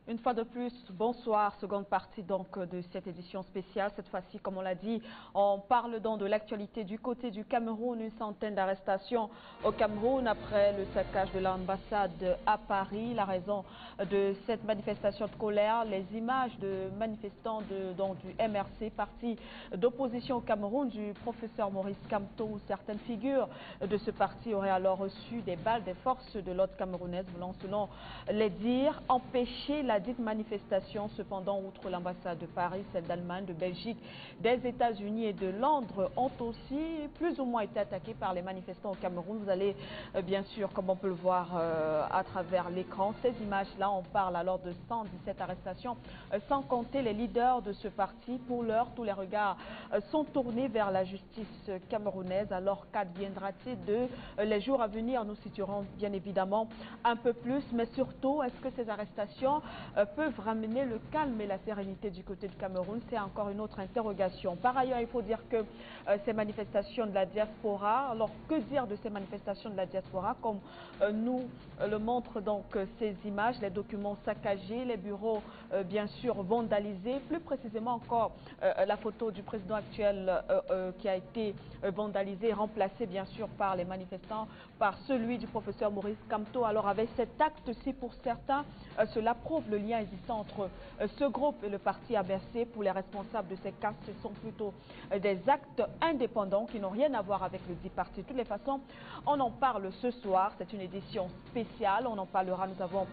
Une fois de plus, bonsoir, seconde partie donc de cette édition spéciale. Cette fois-ci, comme on l'a dit, on parle donc de l'actualité du côté du Cameroun. Une centaine d'arrestations au Cameroun après le saccage de l'ambassade à Paris. La raison de cette manifestation de colère, les images de manifestants du MRC, parti d'opposition au Cameroun, du professeur Maurice Kamto, où certaines figures de ce parti auraient alors reçu des balles des forces de l'ordre camerounaises, voulant, selon les dires, empêcher la dite manifestation. Cependant, outre l'ambassade de Paris, celle d'Allemagne, de Belgique, des États-Unis et de Londres ont aussi plus ou moins été attaquées par les manifestants au Cameroun. Vous allez bien sûr, comme on peut le voir à travers l'écran, ces images-là, on parle alors de 117 arrestations, sans compter les leaders de ce parti. Pour l'heure, tous les regards sont tournés vers la justice camerounaise. Alors, qu'adviendra-t-il de les jours à venir? Nous situerons bien évidemment un peu plus, mais surtout, est-ce que ces arrestations peuvent ramener le calme et la sérénité du côté du Cameroun? C'est encore une autre interrogation. Par ailleurs, il faut dire que ces manifestations de la diaspora, alors que dire de ces manifestations de la diaspora, comme nous le montrent donc ces images, les documents saccagés, les bureaux bien sûr vandalisés, plus précisément encore la photo du président actuel qui a été vandalisée, remplacée bien sûr par les manifestants, par celui du professeur Maurice Kamto. Alors avec cet acte-ci, pour certains, cela prouve le lien existant entre ce groupe et le parti ABC. Pour les responsables de ces cas, ce sont plutôt des actes indépendants qui n'ont rien à voir avec le dit parti. De toutes les façons, on en parle ce soir. C'est une édition spéciale. On en parlera. Nous avons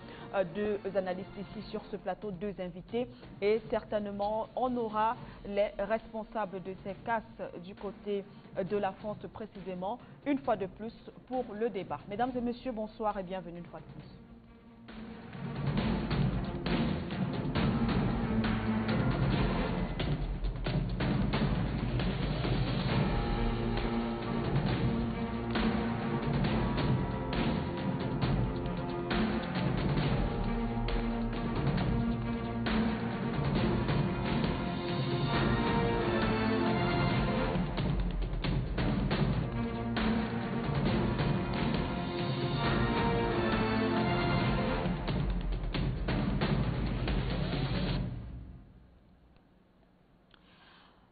deux analystes ici sur ce plateau, deux invités. Et certainement, on aura les responsables de ces cas du côté de la France précisément, une fois de plus, pour le débat. Mesdames et messieurs, bonsoir et bienvenue une fois de plus.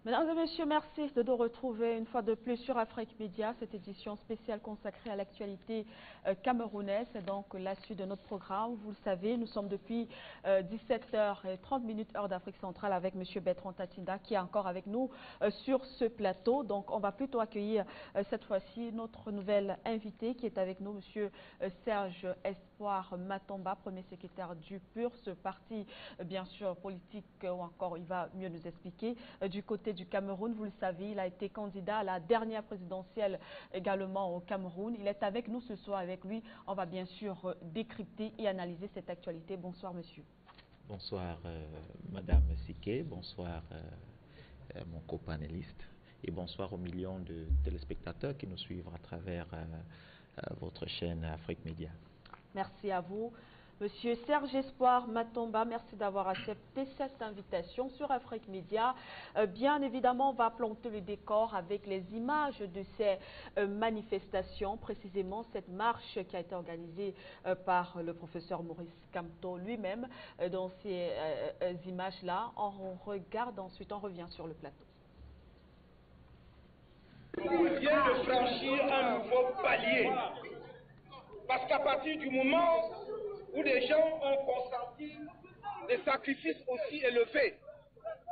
Mesdames et messieurs, merci de nous retrouver une fois de plus sur Afrique Média, cette édition spéciale consacrée à l'actualité camerounaise. C'est donc la suite de notre programme. Vous le savez, nous sommes depuis 17h30 heure d'Afrique centrale avec M. Bertrand Tatinda qui est encore avec nous sur ce plateau. Donc on va plutôt accueillir cette fois-ci notre nouvel invité qui est avec nous, M. Serge Espoir Matomba, premier secrétaire du PUR, ce parti bien sûr politique, ou encore il va mieux nous expliquer, du côté du Cameroun. Vous le savez, il a été candidat à la dernière présidentielle également au Cameroun. Il est avec nous ce soir. Avec lui, on va bien sûr décrypter et analyser cette actualité. Bonsoir monsieur. Bonsoir Madame Siké, bonsoir mon copanéliste et bonsoir aux millions de téléspectateurs qui nous suivent à travers votre chaîne Afrique Média. Merci à vous. Monsieur Serge Espoir Matomba, merci d'avoir accepté cette invitation sur Afrique Média. Bien évidemment, on va planter le décor avec les images de ces manifestations, précisément cette marche qui a été organisée par le professeur Maurice Kamto lui-même. Dans ces images-là, on regarde, ensuite on revient sur le plateau. On vient de franchir un nouveau palier. Parce qu'à partir du moment où des gens ont consenti des sacrifices aussi élevés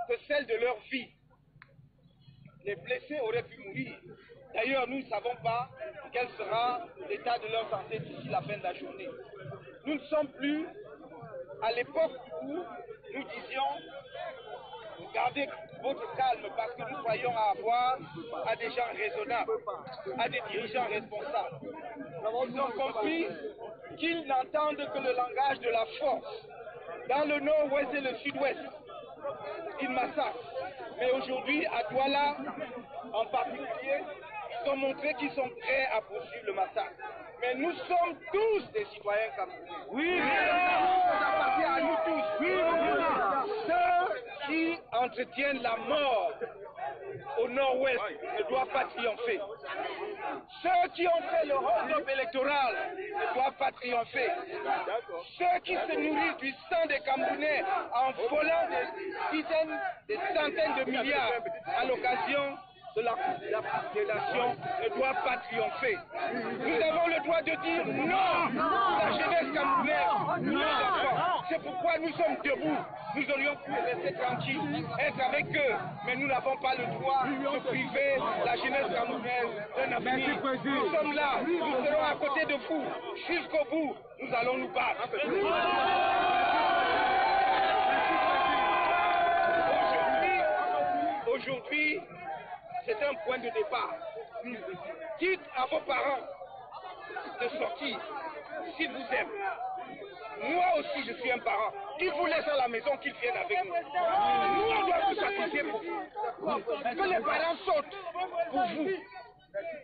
que celles de leur vie, les blessés auraient pu mourir. D'ailleurs, nous ne savons pas quel sera l'état de leur santé d'ici la fin de la journée. Nous ne sommes plus à l'époque où nous disions gardez votre calme parce que nous croyons avoir à des gens raisonnables, à des dirigeants responsables. Ils ont compris qu'ils n'entendent que le langage de la force. Dans le nord-ouest et le sud-ouest, ils massacrent. Mais aujourd'hui, à Douala, en particulier, ils ont montré qu'ils sont prêts à poursuivre le massacre. Mais nous sommes tous des citoyens camerounais. Oui, ça appartient à nous tous. Oui, ceux qui entretiennent la mort au nord-ouest ne doivent pas triompher. Ceux qui ont fait le hold-up électoral ne doivent pas triompher. Ceux qui se nourrissent du sang des Camerounais en volant des dizaines, des centaines de milliards à l'occasion de la Fédération ne doivent pas triompher. Nous avons le droit de dire non, la jeunesse camerounaise, nos enfants. C'est pourquoi nous sommes debout. Nous aurions pu rester tranquilles, être avec eux, mais nous n'avons pas le droit de priver la jeunesse camerounaise d'un avenir. Nous sommes là, nous serons à côté de vous jusqu'au bout. Nous allons nous battre. Aujourd'hui, c'est un point de départ. Dites à vos parents de sortir s'ils vous aiment. Moi aussi, je suis un parent. Qu'ils vous laissent à la maison, qu'ils viennent avec nous. Nous, on doit vous sacrifier pour vous. Que les parents sautent pour vous.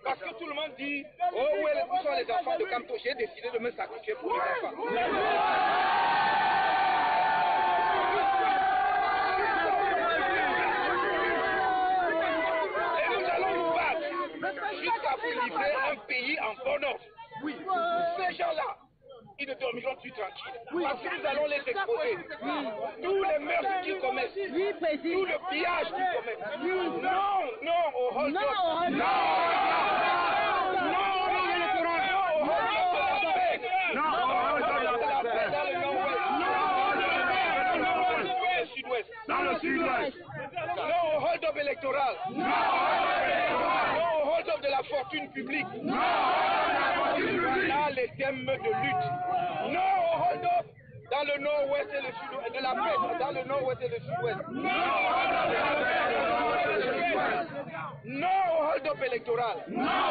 Parce que tout le monde dit, oh, où sont les enfants de Kamto? J'ai décidé de me sacrifier pour les enfants. Jusqu'à vous livrer un pays en bon ordre. Oui. Ces gens-là, ils ne dormiront plus tranquilles. Oui. Parce que nous allons les exposer. Oui. Tous les meurtres qu'ils commettent. Oui, tout le pillage qu'ils commettent. Oui. Non au hold-up. Non au hold-up de la paix. Dans le sud-ouest. Non au hold-up électoral. Non au hold-up de la fortune publique. Non. Là, les thèmes de lutte. Non au hold-up dans le nord-ouest et le sud-ouest. De la paix dans le nord-ouest et le sud-ouest. Non au hold-up électoral. Non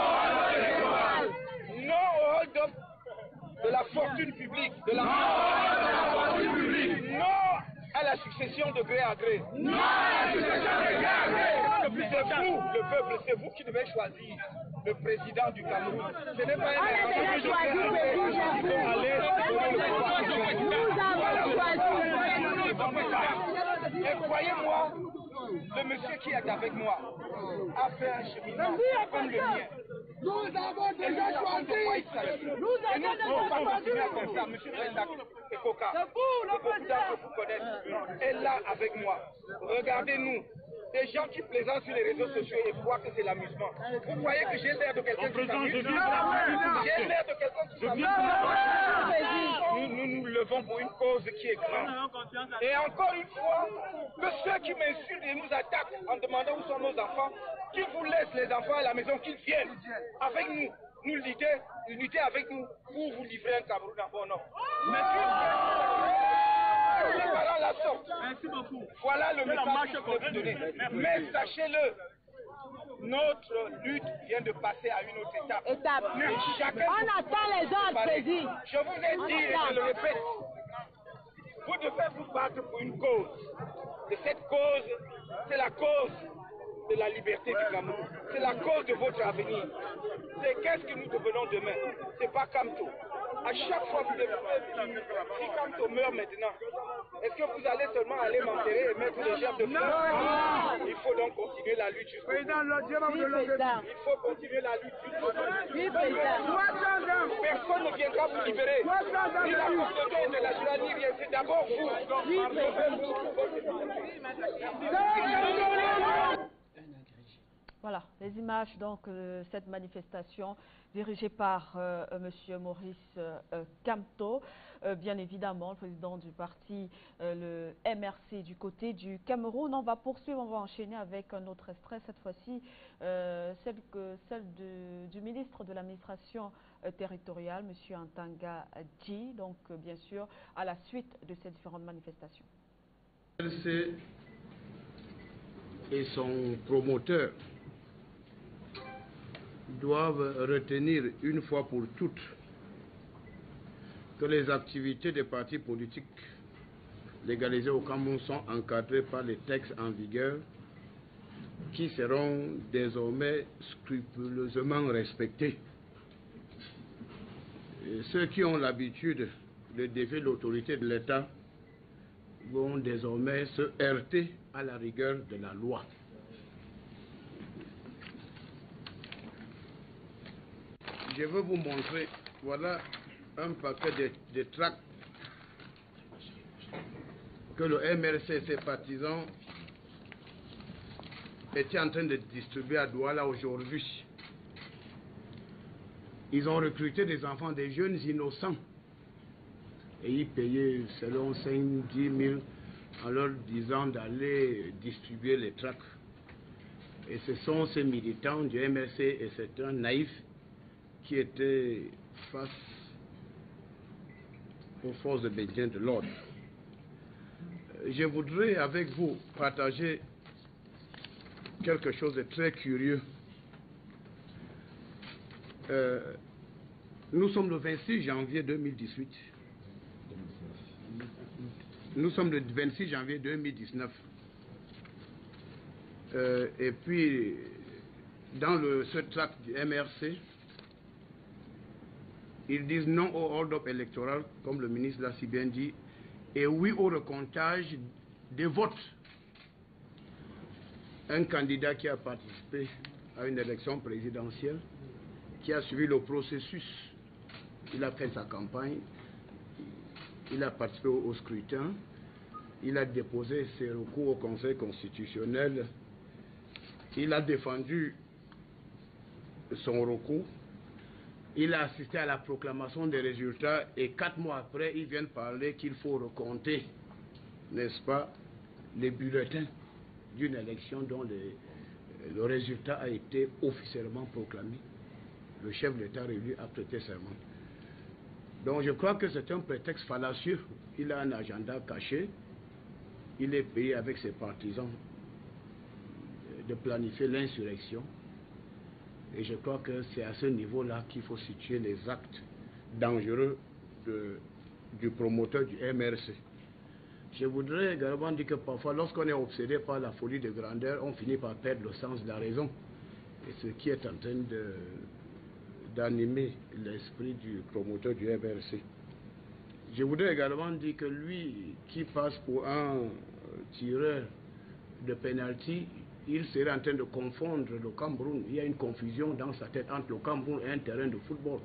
au hold-up de la fortune publique. Non à la succession de gré à gré. Non à la succession de gré à gré. C'est vous, le peuple, c'est vous qui devez choisir le président du Cameroun. Ce n'est pas un étranger qui vont aller et croyez-moi, le monsieur qui est avec moi a fait un cheminement comme le mien. Nous avons déjà choisi. Et nous ne pouvons pas continuer comme ça, monsieur Pendak et Koka. Beaucoup d'entre vous connaissent. Elle est là avec moi. Regardez-nous. Des gens qui plaisantent sur les réseaux sociaux et croient que c'est l'amusement. Vous croyez que j'ai l'air de quelqu'un qui s'amuse? J'ai l'air de quelqu'un qui s'amuse. Nous levons pour une cause qui est grande. Et encore une fois, que ceux qui m'insultent et nous attaquent en demandant où sont nos enfants, qu'ils vous laissent les enfants à la maison, qu'ils viennent avec nous, lutter avec nous pour vous livrer un Cameroun en bon ordre. Les parents la sortent. Merci beaucoup. Voilà le message que je peux vous donner. Mais sachez-le, notre lutte vient de passer à une autre étape. On attend les ordres, président. Je vous ai dit et je le répète, vous devez vous battre pour une cause. Et cette cause, c'est la cause de la liberté du Cameroun. C'est la cause de votre avenir. C'est qu'est-ce que nous devenons demain. C'est pas Kamto. À chaque fois que vous devez dire, si Kamto meurt maintenant, est-ce que vous allez seulement aller m'enterrer et mettre les germes de fleurs? Il faut donc continuer la lutte jusqu'au bout. Il faut continuer la lutte jusqu'au bout. Personne ne viendra vous libérer. Si la communauté internationale n'y vient, c'est d'abord vous. Voilà, les images donc de cette manifestation dirigée par M. Maurice Kamto. Bien évidemment, le président du parti, le MRC du côté du Cameroun. On va poursuivre, on va enchaîner avec un autre extrait, cette fois-ci celle du ministre de l'administration territoriale, M. Antanga Dji, donc bien sûr à la suite de ces différentes manifestations. MRC et son promoteur doivent retenir une fois pour toutes que les activités des partis politiques légalisés au Cameroun sont encadrées par les textes en vigueur qui seront désormais scrupuleusement respectés. Et ceux qui ont l'habitude de défier l'autorité de l'État vont désormais se heurter à la rigueur de la loi. Je veux vous montrer, voilà un paquet de tracts que le MRC et ses partisans étaient en train de distribuer à Douala aujourd'hui. Ils ont recruté des enfants, des jeunes innocents, et ils payaient selon 5-10 000 en leur disant d'aller distribuer les tracts. Et ce sont ces militants du MRC et certains naïfs qui étaient face aux forces de maintien de l'ordre. Je voudrais avec vous partager quelque chose de très curieux. Nous sommes le 26 janvier 2018. Nous sommes le 26 janvier 2019. Et puis, dans ce tract du MRC, ils disent non au hold-up électoral, comme le ministre l'a si bien dit, et oui au recomptage des votes. Un candidat qui a participé à une élection présidentielle, qui a suivi le processus, il a fait sa campagne, il a participé au scrutin, il a déposé ses recours au Conseil constitutionnel, il a défendu son recours, il a assisté à la proclamation des résultats et 4 mois après, ils viennent parler qu'il faut recompter, n'est-ce pas, les bulletins d'une élection dont le résultat a été officiellement proclamé. Le chef de l'État réélu a prêté serment. Donc je crois que c'est un prétexte fallacieux. Il a un agenda caché. Il est payé avec ses partisans de planifier l'insurrection. Et je crois que c'est à ce niveau-là qu'il faut situer les actes dangereux du promoteur du MRC. Je voudrais également dire que parfois, lorsqu'on est obsédé par la folie de grandeur, on finit par perdre le sens de la raison. Et ce qui est en train d'animer l'esprit du promoteur du MRC. Je voudrais également dire que lui, qui passe pour un tireur de pénalty, il serait en train de confondre le Cameroun. Il y a une confusion dans sa tête entre le Cameroun et un terrain de football.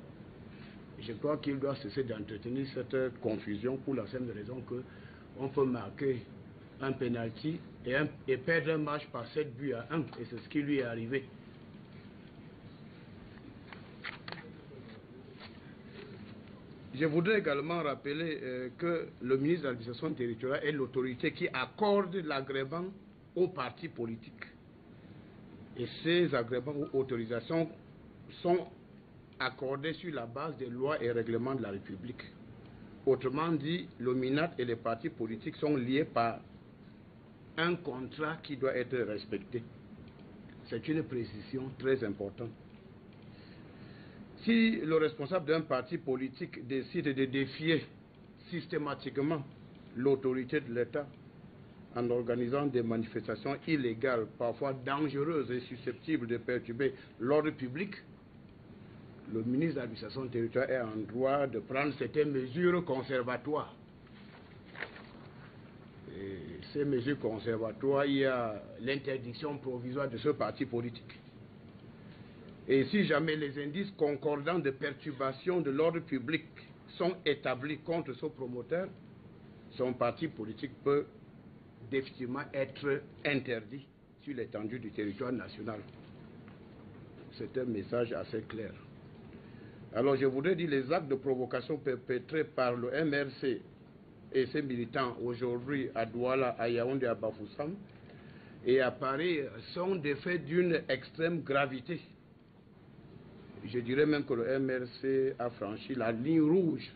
Je crois qu'il doit cesser d'entretenir cette confusion pour la simple raison qu'on peut marquer un pénalty et perdre un match par 7 buts à 1. Et c'est ce qui lui est arrivé. Je voudrais également rappeler que le ministre de l'Administration territoriale est l'autorité qui accorde l'agrément aux partis politiques. Et ces agréments ou autorisations sont accordés sur la base des lois et règlements de la République. Autrement dit, le MINAT et les partis politiques sont liés par un contrat qui doit être respecté. C'est une précision très importante. Si le responsable d'un parti politique décide de défier systématiquement l'autorité de l'État en organisant des manifestations illégales, parfois dangereuses et susceptibles de perturber l'ordre public, le ministre de l'Administration territoriale est en droit de prendre certaines mesures conservatoires. Et ces mesures conservatoires, il y a l'interdiction provisoire de ce parti politique. Et si jamais les indices concordants de perturbation de l'ordre public sont établis contre ce promoteur, son parti politique peut définitivement être interdit sur l'étendue du territoire national. C'est un message assez clair. Alors je voudrais dire les actes de provocation perpétrés par le MRC et ses militants aujourd'hui à Douala, à Yaoundé, à Bafoussam et à Paris sont des faits d'une extrême gravité. Je dirais même que le MRC a franchi la ligne rouge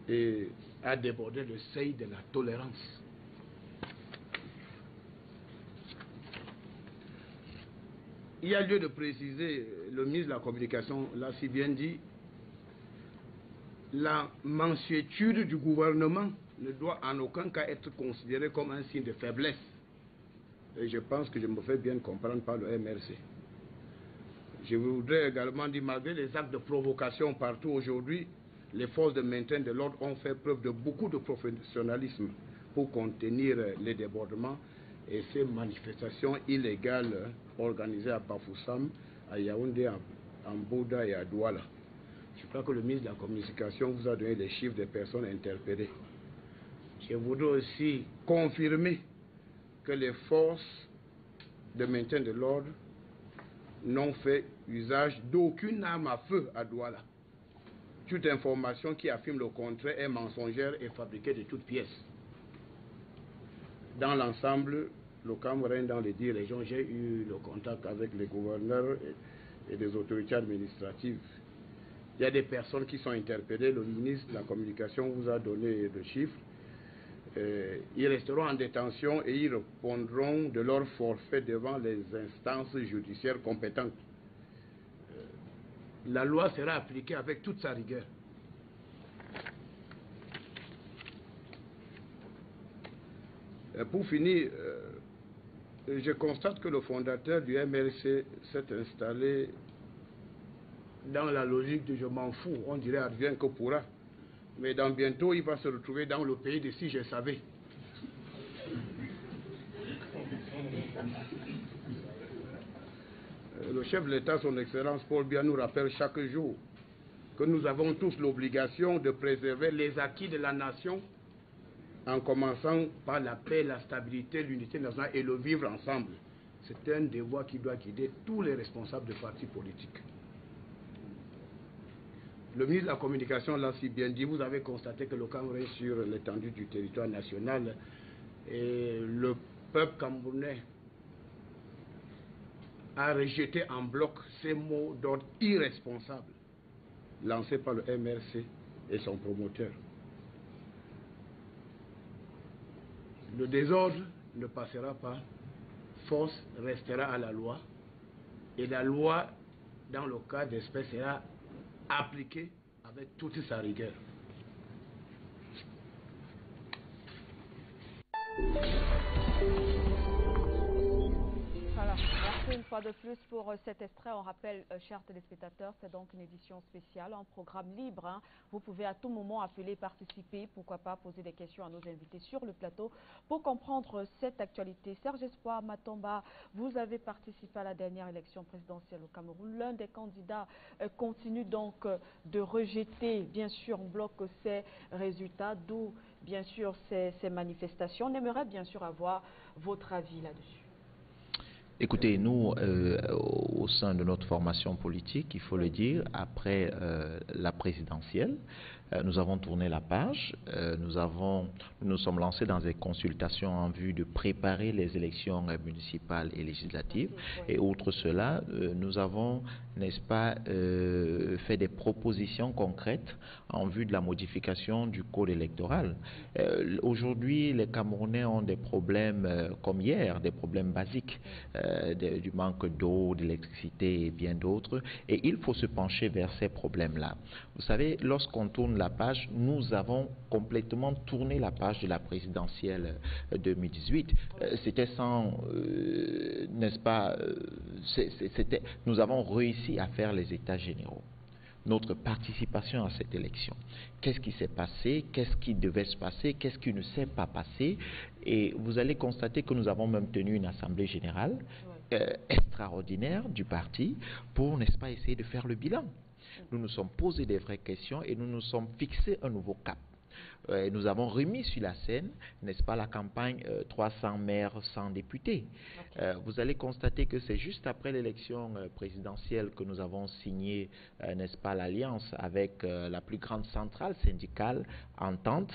et a débordé le seuil de la tolérance. Il y a lieu de préciser, le ministre de la Communication l'a si bien dit, la mansuétude du gouvernement ne doit en aucun cas être considérée comme un signe de faiblesse. Et je pense que je me fais bien comprendre par le MRC. Je voudrais également dire, malgré les actes de provocation partout aujourd'hui, les forces de maintien de l'ordre ont fait preuve de beaucoup de professionnalisme pour contenir les débordements et ces manifestations illégales organisées à Bafoussam, à Yaoundé, en Bouddha et à Douala. Je crois que le ministre de la Communication vous a donné les chiffres des personnes interpellées. Je voudrais aussi confirmer que les forces de maintien de l'ordre n'ont fait usage d'aucune arme à feu à Douala. Toute information qui affirme le contraire est mensongère et fabriquée de toutes pièces. Dans l'ensemble, le Cameroun, dans les 10 régions, j'ai eu le contact avec les gouverneurs et les autorités administratives. Il y a des personnes qui sont interpellées. Le ministre de la Communication vous a donné le chiffre. Ils resteront en détention et ils répondront de leur forfait devant les instances judiciaires compétentes. La loi sera appliquée avec toute sa rigueur. Pour finir, je constate que le fondateur du MLC s'est installé dans la logique de « je m'en fous », on dirait « advienne que pourra ». Mais dans bientôt, il va se retrouver dans le pays de « si je savais ». Le chef de l'État, son Excellence Paul Biya, nous rappelle chaque jour que nous avons tous l'obligation de préserver les acquis de la nation en commençant par la paix, la stabilité, l'unité nationale et le vivre ensemble. C'est un devoir qui doit guider tous les responsables de partis politiques. Le ministre de la Communication l'a si bien dit, vous avez constaté que le Cameroun sur l'étendue du territoire national et le peuple camerounais a rejeté en bloc ces mots d'ordre irresponsables lancés par le MRC et son promoteur. Le désordre ne passera pas, force restera à la loi et la loi, dans le cas d'espèce, sera appliquée avec toute sa rigueur. Voilà, merci une fois de plus pour cet extrait. On rappelle, chers téléspectateurs, c'est donc une édition spéciale, un programme libre. Hein. Vous pouvez à tout moment appeler, participer, pourquoi pas poser des questions à nos invités sur le plateau pour comprendre cette actualité. Serge Espoir Matomba, vous avez participé à la dernière élection présidentielle au Cameroun. L'un des candidats continue donc de rejeter, bien sûr, en bloc ces résultats, d'où, bien sûr, ces manifestations. On aimerait bien sûr avoir votre avis là-dessus. Écoutez, nous, au sein de notre formation politique, il faut le dire, après la présidentielle, nous avons tourné la page, nous sommes lancés dans des consultations en vue de préparer les élections municipales et législatives. Et outre cela, nous avons, n'est-ce pas, fait des propositions concrètes en vue de la modification du code électoral. Aujourd'hui, les Camerounais ont des problèmes comme hier, des problèmes basiques, du manque d'eau, d'électricité et bien d'autres. Et il faut se pencher vers ces problèmes-là. Vous savez, lorsqu'on tourne la page, nous avons complètement tourné la page de la présidentielle 2018. C'était sans, n'est-ce pas, nous avons réussi à faire les états généraux. Notre participation à cette élection. Qu'est-ce qui s'est passé? Qu'est-ce qui devait se passer? Qu'est-ce qui ne s'est pas passé? Et vous allez constater que nous avons même tenu une assemblée générale extraordinaire du parti pour, n'est-ce pas, essayer de faire le bilan. Nous nous sommes posé des vraies questions et nous nous sommes fixés un nouveau cap. Nous avons remis sur la scène, n'est-ce pas, la campagne 300 maires, 100 députés. Okay. Vous allez constater que c'est juste après l'élection présidentielle que nous avons signé, n'est-ce pas, l'alliance avec la plus grande centrale syndicale Entente,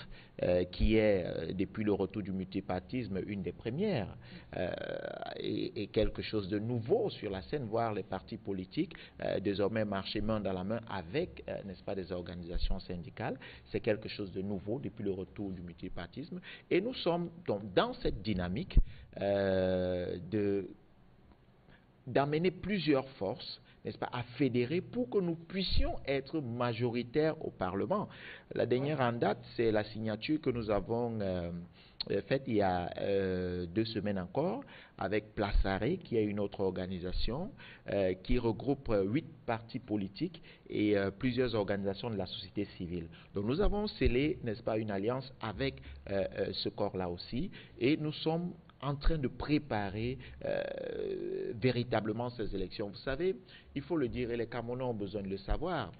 qui est, depuis le retour du multipartisme, une des premières, et quelque chose de nouveau sur la scène, voir les partis politiques désormais marcher main dans la main avec, n'est-ce pas, des organisations syndicales. C'est quelque chose de nouveau depuis le retour du multipartisme. Et nous sommes donc dans cette dynamique d'amener plusieurs forces, n'est-ce pas, à fédérer pour que nous puissions être majoritaires au Parlement. La dernière en date, c'est la signature que nous avons faite il y a 2 semaines encore avec Plaçaré, qui est une autre organisation qui regroupe 8 partis politiques et plusieurs organisations de la société civile. Donc nous avons scellé, n'est-ce pas, une alliance avec ce corps-là aussi, et nous sommes en train de préparer véritablement ces élections. Vous savez, il faut le dire et les Camerounais ont besoin de le savoir.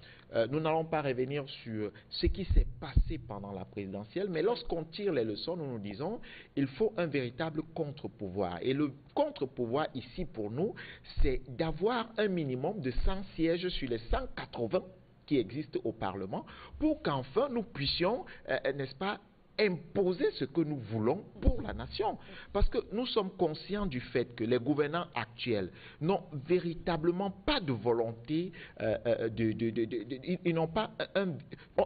Nous n'allons pas revenir sur ce qui s'est passé pendant la présidentielle, mais lorsqu'on tire les leçons, nous nous disons il faut un véritable contre-pouvoir. Et le contre-pouvoir ici pour nous, c'est d'avoir un minimum de 100 sièges sur les 180 qui existent au Parlement pour qu'enfin nous puissions, n'est-ce pas, imposer ce que nous voulons pour la nation. Parce que nous sommes conscients du fait que les gouvernants actuels n'ont véritablement pas de volonté, ils n'ont pas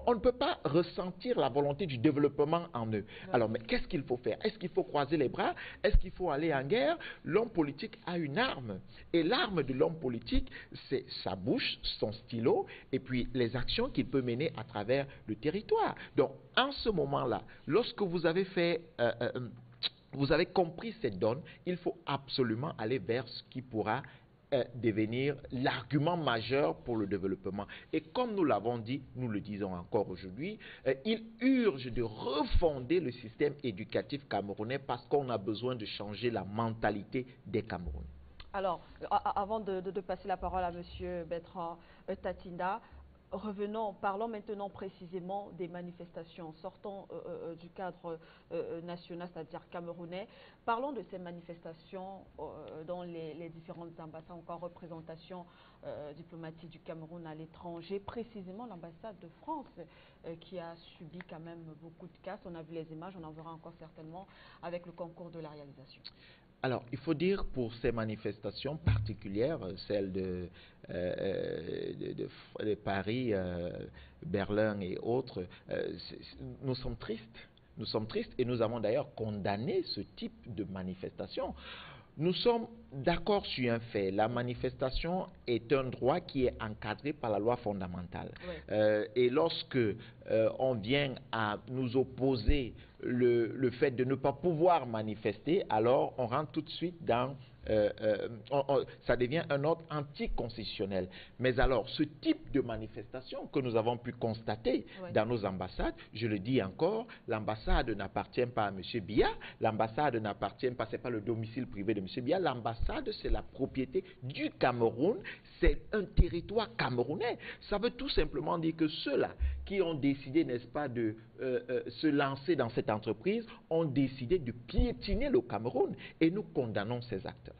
on ne peut pas ressentir la volonté du développement en eux. Alors, mais qu'est-ce qu'il faut faire? Est-ce qu'il faut croiser les bras? Est-ce qu'il faut aller en guerre? L'homme politique a une arme. Et l'arme de l'homme politique, c'est sa bouche, son stylo, et puis les actions qu'il peut mener à travers le territoire. Donc, en ce moment-là, lorsque vous avez fait, vous avez compris cette donne, il faut absolument aller vers ce qui pourra devenir l'argument majeur pour le développement. Et comme nous l'avons dit, nous le disons encore aujourd'hui, il urge de refonder le système éducatif camerounais parce qu'on a besoin de changer la mentalité des Camerounais. Alors, avant de passer la parole à M. Bertrand Tatinda, revenons, parlons maintenant précisément des manifestations. Sortons du cadre national, c'est-à-dire camerounais. Parlons de ces manifestations dans les différentes ambassades, encore représentation diplomatique du Cameroun à l'étranger, précisément l'ambassade de France qui a subi quand même beaucoup de casse. On a vu les images, on en verra encore certainement avec le concours de la réalisation. Alors, il faut dire pour ces manifestations particulières, celles de Paris, Berlin et autres, nous sommes tristes. Nous sommes tristes et nous avons d'ailleurs condamné ce type de manifestation. Nous sommes d'accord sur un fait. La manifestation est un droit qui est encadré par la loi fondamentale. Oui. Et lorsque on vient à nous opposer le fait de ne pas pouvoir manifester, alors on rentre tout de suite dans... ça devient un ordre anticonstitutionnel. Mais alors, ce type de manifestation que nous avons pu constater dans nos ambassades, je le dis encore, l'ambassade n'appartient pas à M. Biya, l'ambassade n'appartient pas, c'est pas le domicile privé de M. Biya, l'ambassade c'est la propriété du Cameroun, c'est un territoire camerounais. Ça veut tout simplement dire que ceux-là qui ont décidé, n'est-ce pas, de se lancer dans cette entreprise, ont décidé de piétiner le Cameroun et nous condamnons ces actes.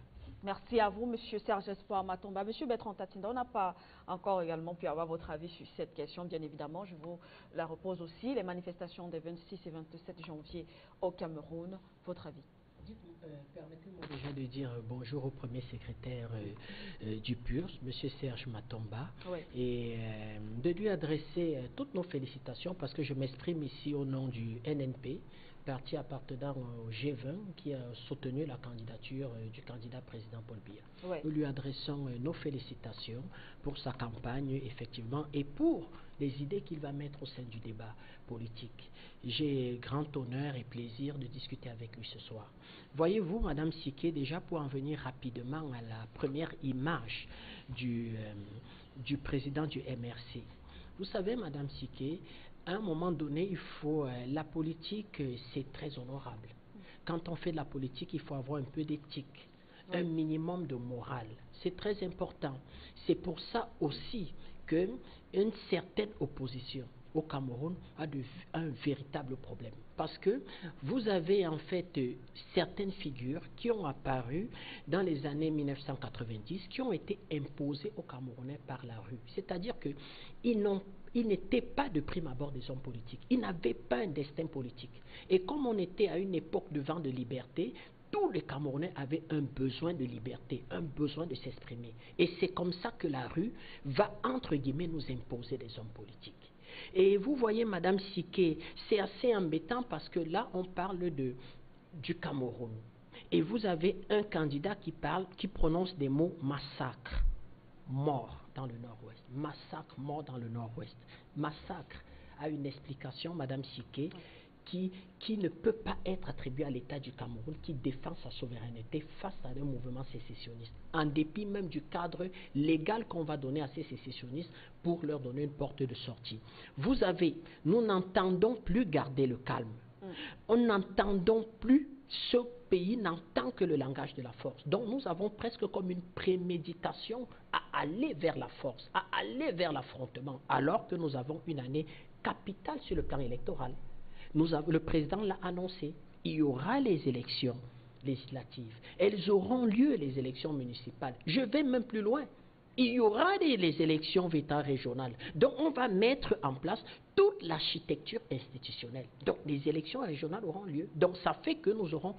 Merci à vous, M. Serge Espoir Matomba. M. Bertrand Tatinda, on n'a pas encore également pu avoir votre avis sur cette question, bien évidemment. Je vous la repose aussi. Les manifestations des 26 et 27 janvier au Cameroun, votre avis? Permettez-moi déjà de dire bonjour au premier secrétaire du PURS, M. Serge Matomba, et de lui adresser toutes nos félicitations parce que je m'exprime ici au nom du NNP, parti appartenant au G20 qui a soutenu la candidature du candidat président Paul Biya. Nous lui adressons nos félicitations pour sa campagne, effectivement, et pour les idées qu'il va mettre au sein du débat politique. J'ai grand honneur et plaisir de discuter avec lui ce soir. Voyez-vous, Madame Siké, déjà pour en venir rapidement à la première image du président du MRC. Vous savez, Madame Siké, à un moment donné, il faut la politique, c'est très honorable. Quand on fait de la politique, il faut avoir un peu d'éthique, un minimum de morale. C'est très important. C'est pour ça aussi qu'une certaine opposition au Cameroun a un véritable problème. Parce que vous avez en fait certaines figures qui ont apparu dans les années 1990, qui ont été imposées aux Camerounais par la rue. C'est-à-dire qu'ils n'étaient pas de prime abord des hommes politiques. Ils n'avaient pas un destin politique. Et comme on était à une époque de vent de liberté, tous les Camerounais avaient un besoin de liberté, un besoin de s'exprimer. Et c'est comme ça que la rue va, entre guillemets, nous imposer des hommes politiques. Et vous voyez, Madame Siké, c'est assez embêtant parce que là, on parle du Cameroun. Et vous avez un candidat qui prononce des mots massacre, mort dans le nord-ouest. Massacre, mort dans le nord-ouest. Massacre a une explication, Madame Siké, qui ne peut pas être attribué à l'État du Cameroun qui défend sa souveraineté face à un mouvement sécessionniste, en dépit même du cadre légal qu'on va donner à ces sécessionnistes pour leur donner une porte de sortie. Nous n'entendons plus garder le calme. On n'entendons plus pays n'entend que le langage de la force. Donc nous avons presque comme une préméditation à aller vers la force, à aller vers l'affrontement, alors que nous avons une année capitale sur le plan électoral. Le président l'a annoncé, il y aura les élections législatives. Elles auront lieu, les élections municipales. Je vais même plus loin. Il y aura les élections vétérinaires régionales. Donc, on va mettre en place toute l'architecture institutionnelle. Donc, les élections régionales auront lieu. Donc, ça fait que nous aurons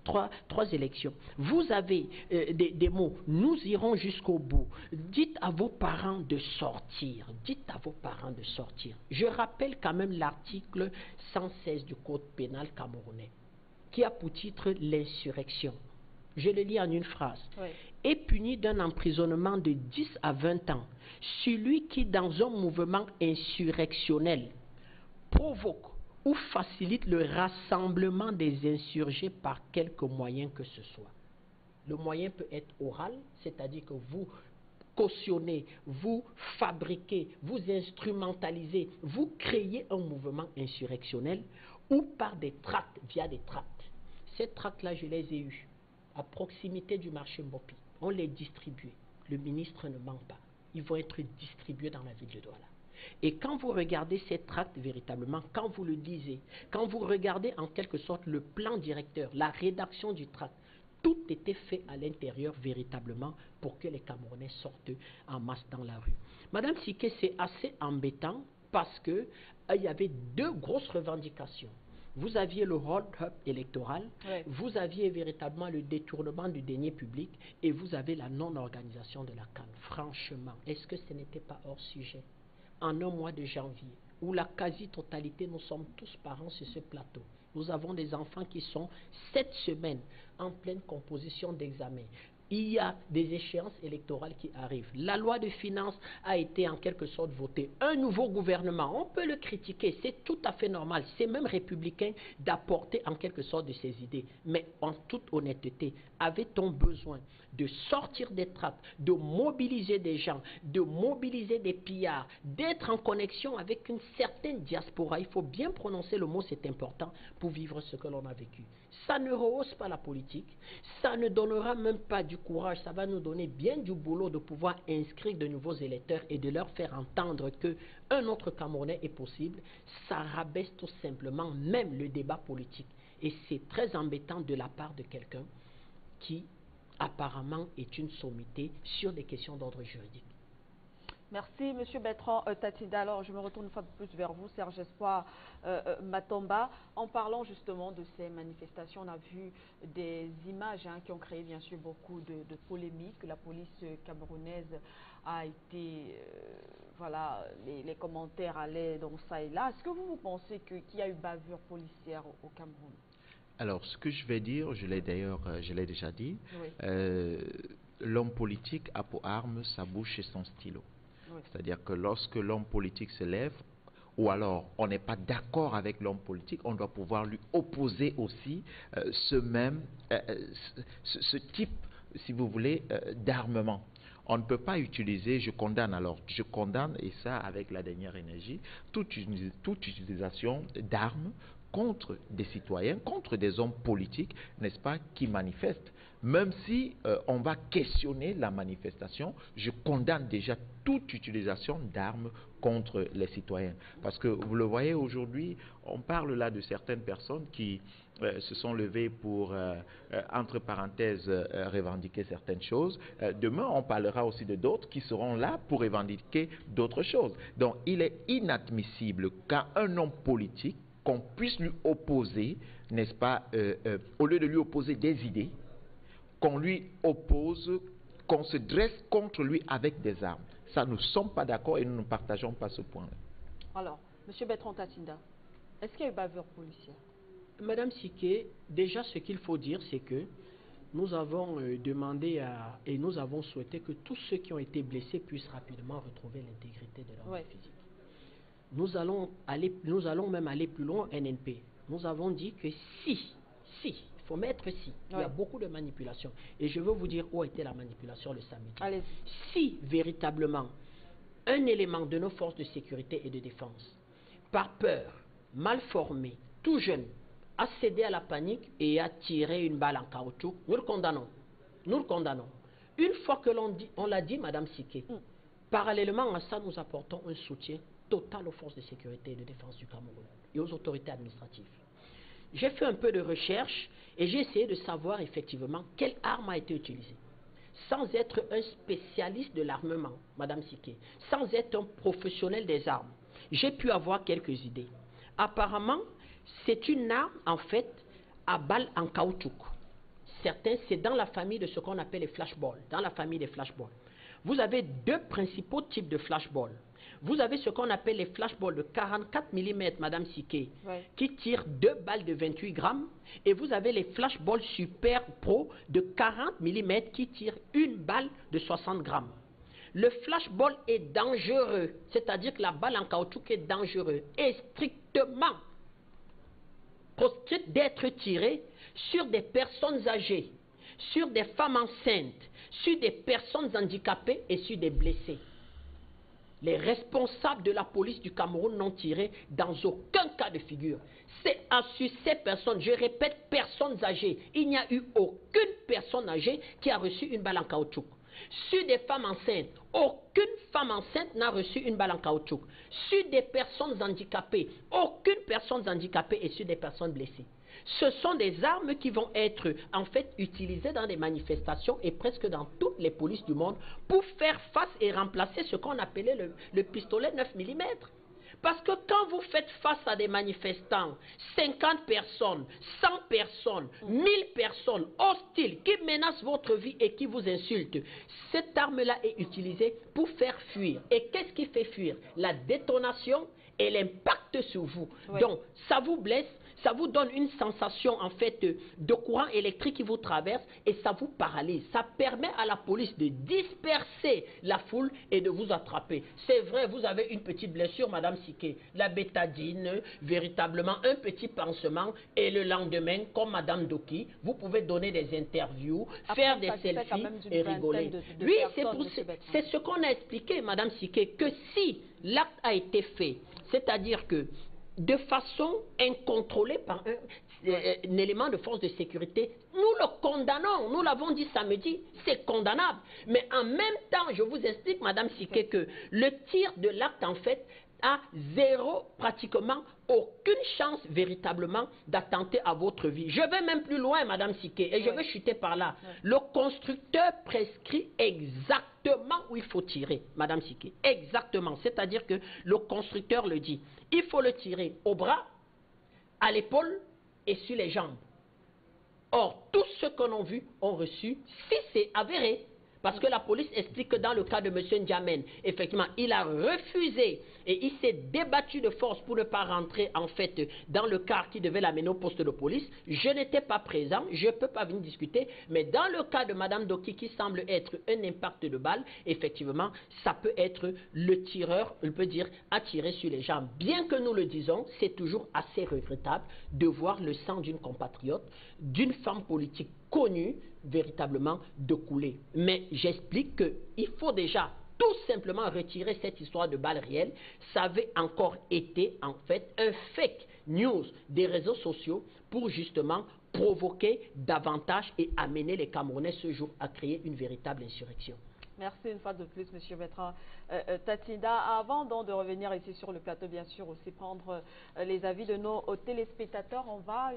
trois élections. Vous avez des mots. Nous irons jusqu'au bout. Dites à vos parents de sortir. Dites à vos parents de sortir. Je rappelle quand même l'article 116 du Code pénal camerounais, qui a pour titre l'insurrection. Je le lis en une phrase. Oui. Est puni d'un emprisonnement de 10 à 20 ans celui qui, dans un mouvement insurrectionnel, provoque ou facilite le rassemblement des insurgés par quelque moyen que ce soit. Le moyen peut être oral, c'est-à-dire que vous cautionnez, vous fabriquez, vous instrumentalisez, vous créez un mouvement insurrectionnel, ou par des tracts, via des tracts. Ces tracts-là, je les ai eus à proximité du marché Mbopi. On les distribue. Le ministre ne ment pas. Ils vont être distribués dans la ville de Douala. Et quand vous regardez ces tracts véritablement, quand vous le lisez, quand vous regardez en quelque sorte le plan directeur, la rédaction du tract, tout était fait à l'intérieur véritablement pour que les Camerounais sortent en masse dans la rue. Madame Siké, c'est assez embêtant parce que il y avait deux grosses revendications. Vous aviez le hold-up électoral, oui. Vous aviez véritablement le détournement du denier public et vous avez la non-organisation de la CAN. Franchement, est-ce que ce n'était pas hors sujet? En un mois de janvier, où la quasi-totalité, nous sommes tous parents sur ce plateau. Nous avons des enfants qui sont 7 semaines en pleine composition d'examen. Il y a des échéances électorales qui arrivent. La loi de finances a été en quelque sorte votée. Un nouveau gouvernement, on peut le critiquer, c'est tout à fait normal. C'est même républicain d'apporter en quelque sorte de ses idées. Mais en toute honnêteté, avait-on besoin de sortir des tracts, de mobiliser des gens, de mobiliser des pillards, d'être en connexion avec une certaine diaspora? Il faut bien prononcer le mot, c'est important pour vivre ce que l'on a vécu. Ça ne rehausse pas la politique, ça ne donnera même pas du courage, ça va nous donner bien du boulot de pouvoir inscrire de nouveaux électeurs et de leur faire entendre qu'un autre Camerounais est possible. Ça rabaisse tout simplement même le débat politique. Et c'est très embêtant de la part de quelqu'un qui apparemment est une sommité sur des questions d'ordre juridique. Merci, M. Bertrand Tatinda. Alors, je me retourne une fois de plus vers vous, Serge Espoir Matomba. En parlant justement de ces manifestations, on a vu des images qui ont créé bien sûr beaucoup de polémiques. La police camerounaise a été, voilà, les commentaires allaient dans ça et là. Est-ce que vous pensez qu'il y a eu bavure policière au Cameroun? Alors, ce que je vais dire, je l'ai déjà dit, oui. L'homme politique a pour arme sa bouche et son stylo. Oui. C'est-à-dire que lorsque l'homme politique se lève, ou alors on n'est pas d'accord avec l'homme politique, on doit pouvoir lui opposer aussi ce type, si vous voulez, d'armement. On ne peut pas utiliser, je condamne, et ça avec la dernière énergie, toute utilisation d'armes contre des citoyens, contre des hommes politiques, n'est-ce pas, qui manifestent. Même si on va questionner la manifestation, je condamne déjà toute utilisation d'armes contre les citoyens. Parce que vous le voyez aujourd'hui, on parle là de certaines personnes qui se sont levées pour, entre parenthèses, revendiquer certaines choses. Demain, on parlera aussi de d'autres qui seront là pour revendiquer d'autres choses. Donc, il est inadmissible qu'à un homme politique, qu'on puisse lui opposer, n'est-ce pas, au lieu de lui opposer des idées, qu'on lui oppose, qu'on se dresse contre lui avec des armes. Ça, nous ne sommes pas d'accord et nous ne partageons pas ce point-là. Alors, M. Bertrand Tatinda, est-ce qu'il y a eu bavure policière? Madame Siké, déjà ce qu'il faut dire, c'est que nous avons demandé et nous avons souhaité que tous ceux qui ont été blessés puissent rapidement retrouver l'intégrité de leur vie physique. Nous allons même aller plus loin au NNP. Nous avons dit que il faut mettre il y a beaucoup de manipulation. Et je veux vous dire où était la manipulation le samedi. Si véritablement un élément de nos forces de sécurité et de défense, par peur, mal formé, tout jeune, a cédé à la panique et a tiré une balle en caoutchouc, nous le condamnons. Nous le condamnons. Une fois que on l'a dit, Madame Siké, parallèlement à ça, nous apportons un soutien total aux forces de sécurité et de défense du Cameroun et aux autorités administratives. J'ai fait un peu de recherche et j'ai essayé de savoir effectivement quelle arme a été utilisée. Sans être un spécialiste de l'armement, Madame Siké, sans être un professionnel des armes, j'ai pu avoir quelques idées. Apparemment, c'est une arme en fait à balle en caoutchouc. Certains, c'est dans la famille de ce qu'on appelle les flashballs, dans la famille des flashballs. Vous avez deux principaux types de flashballs. Vous avez ce qu'on appelle les flashballs de 44 mm, Madame Siké, qui tirent 2 balles de 28 grammes. Et vous avez les flashballs Super Pro de 40 mm qui tirent une balle de 60 grammes. Le flashball est dangereux, c'est-à-dire que la balle en caoutchouc est dangereuse et strictement proscrite d'être tirée sur des personnes âgées, sur des femmes enceintes, sur des personnes handicapées et sur des blessés. Les responsables de la police du Cameroun n'ont tiré dans aucun cas de figure. C'est sur ces personnes, je répète, personnes âgées. Il n'y a eu aucune personne âgée qui a reçu une balle en caoutchouc. Sur des femmes enceintes, aucune femme enceinte n'a reçu une balle en caoutchouc. Sur des personnes handicapées, aucune personne handicapée et sur des personnes blessées. Ce sont des armes qui vont être en fait utilisées dans des manifestations et presque dans toutes les polices du monde pour faire face et remplacer ce qu'on appelait le pistolet 9 mm. Parce que quand vous faites face à des manifestants, 50 personnes, 100 personnes, 1000 personnes hostiles qui menacent votre vie et qui vous insultent, cette arme-là est utilisée pour faire fuir. Et qu'est-ce qui fait fuir? La détonation et l'impact sur vous. Donc, ça vous blesse. Ça vous donne une sensation en fait de courant électrique qui vous traverse et ça vous paralyse. Ça permet à la police de disperser la foule et de vous attraper. C'est vrai, vous avez une petite blessure, Madame Siké. La bétadine, véritablement un petit pansement et le lendemain, comme Madame Doki, vous pouvez donner des interviews, faire des selfies et rigoler. Oui, c'est ce qu'on a expliqué, Madame Siké, que si l'acte a été fait, c'est-à-dire que de façon incontrôlée par un élément de force de sécurité, nous le condamnons, nous l'avons dit samedi, c'est condamnable. Mais en même temps, je vous explique, Madame Siké, que le tir de l'acte, en fait, a zéro, pratiquement aucune chance véritablement d'attenter à votre vie. Je vais même plus loin, Madame Siké, et je vais chuter par là. Le constructeur prescrit exactement où il faut tirer, Madame Siké. Exactement. C'est-à-dire que le constructeur le dit. Il faut le tirer au bras, à l'épaule et sur les jambes. Or, tous ceux qu'on a vus ont reçu, si c'est avéré, parce que la police explique que dans le cas de M. N'Djamène, effectivement, il a refusé et il s'est débattu de force pour ne pas rentrer en fait dans le car qui devait l'amener au poste de police. Je n'étais pas présent, je ne peux pas venir discuter, mais dans le cas de Mme Doki qui semble être un impact de balle, effectivement, ça peut être le tireur, on peut dire, à tirer sur les jambes. Bien que nous le disons, c'est toujours assez regrettable de voir le sang d'une compatriote, d'une femme politique connue, véritablement de couler. Mais j'explique qu'il faut déjà tout simplement retirer cette histoire de balle réelle. Ça avait encore été en fait un fake news des réseaux sociaux pour justement provoquer davantage et amener les Camerounais ce jour à créer une véritable insurrection. Merci une fois de plus, M. Bertrand Tatinda. Avant donc de revenir ici sur le plateau, bien sûr, aussi prendre les avis de nos téléspectateurs, on va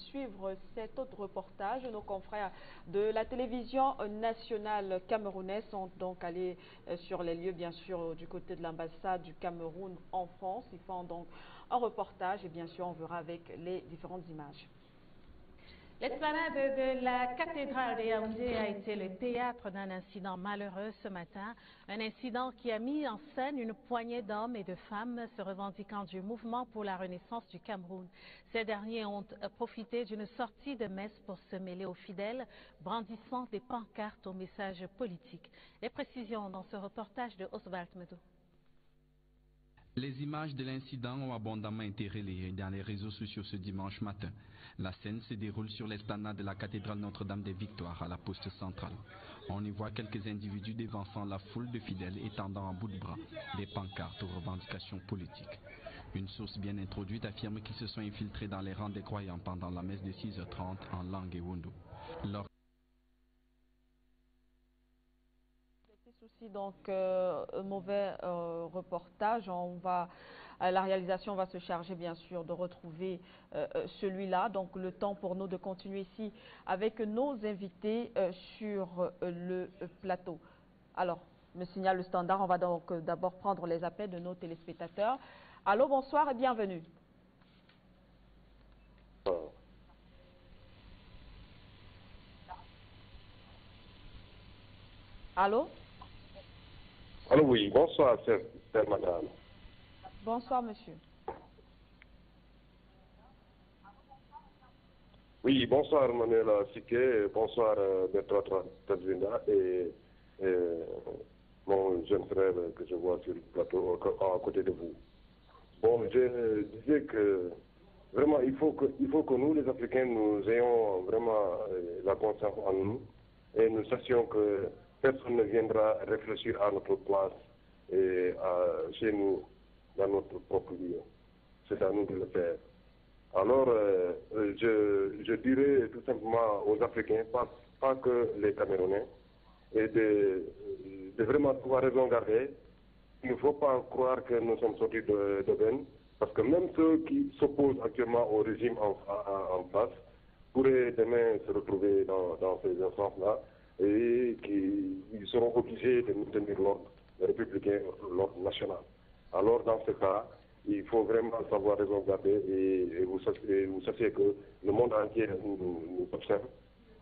suivre cet autre reportage. Nos confrères de la télévision nationale camerounaise sont donc allés sur les lieux, bien sûr, du côté de l'ambassade du Cameroun en France. Ils font donc un reportage et bien sûr, on verra avec les différentes images. L'esplanade de la cathédrale de Yaoundé a été le théâtre d'un incident malheureux ce matin. Un incident qui a mis en scène une poignée d'hommes et de femmes se revendiquant du mouvement pour la renaissance du Cameroun. Ces derniers ont profité d'une sortie de messe pour se mêler aux fidèles, brandissant des pancartes aux messages politiques. Les précisions dans ce reportage de Oswald Medou. Les images de l'incident ont abondamment été relayées dans les réseaux sociaux ce dimanche matin. La scène se déroule sur l'esplanade de la cathédrale Notre-Dame des Victoires à la poste centrale. On y voit quelques individus dévançant la foule de fidèles et tendant en bout de bras des pancartes aux revendications politiques. Une source bien introduite affirme qu'ils se sont infiltrés dans les rangs des croyants pendant la messe de 6h30 en langue Ewondo. Donc, mauvais reportage. La réalisation va se charger bien sûr de retrouver celui-là. Donc, le temps pour nous de continuer ici avec nos invités sur le plateau. Alors, me signale le standard. On va donc d'abord prendre les appels de nos téléspectateurs. Allô, bonsoir et bienvenue. Allô? Allô, oui, bonsoir, c'est madame. Bonsoir, monsieur. Oui, bonsoir, Manuela Siké, bonsoir, Bertrand Tadvina et mon jeune frère que je vois sur le plateau à côté de vous. Bon, je disais que vraiment, il faut que nous, les Africains, nous ayons vraiment la conscience en nous et nous sachions que personne ne viendra réfléchir à notre place et chez nous, dans notre propre lieu. C'est à nous de le faire. Alors, je dirais tout simplement aux Africains, pas que les Camerounais, et de vraiment pouvoir raison garder. Il ne faut pas croire que nous sommes sortis d'aubaine, parce que même ceux qui s'opposent actuellement au régime en place pourraient demain se retrouver dans ces instances-là et qu'ils seront obligés de maintenir l'ordre républicain, l'ordre national. Alors, dans ce cas, il faut vraiment savoir raison garder et vous sachez que le monde entier nous observe.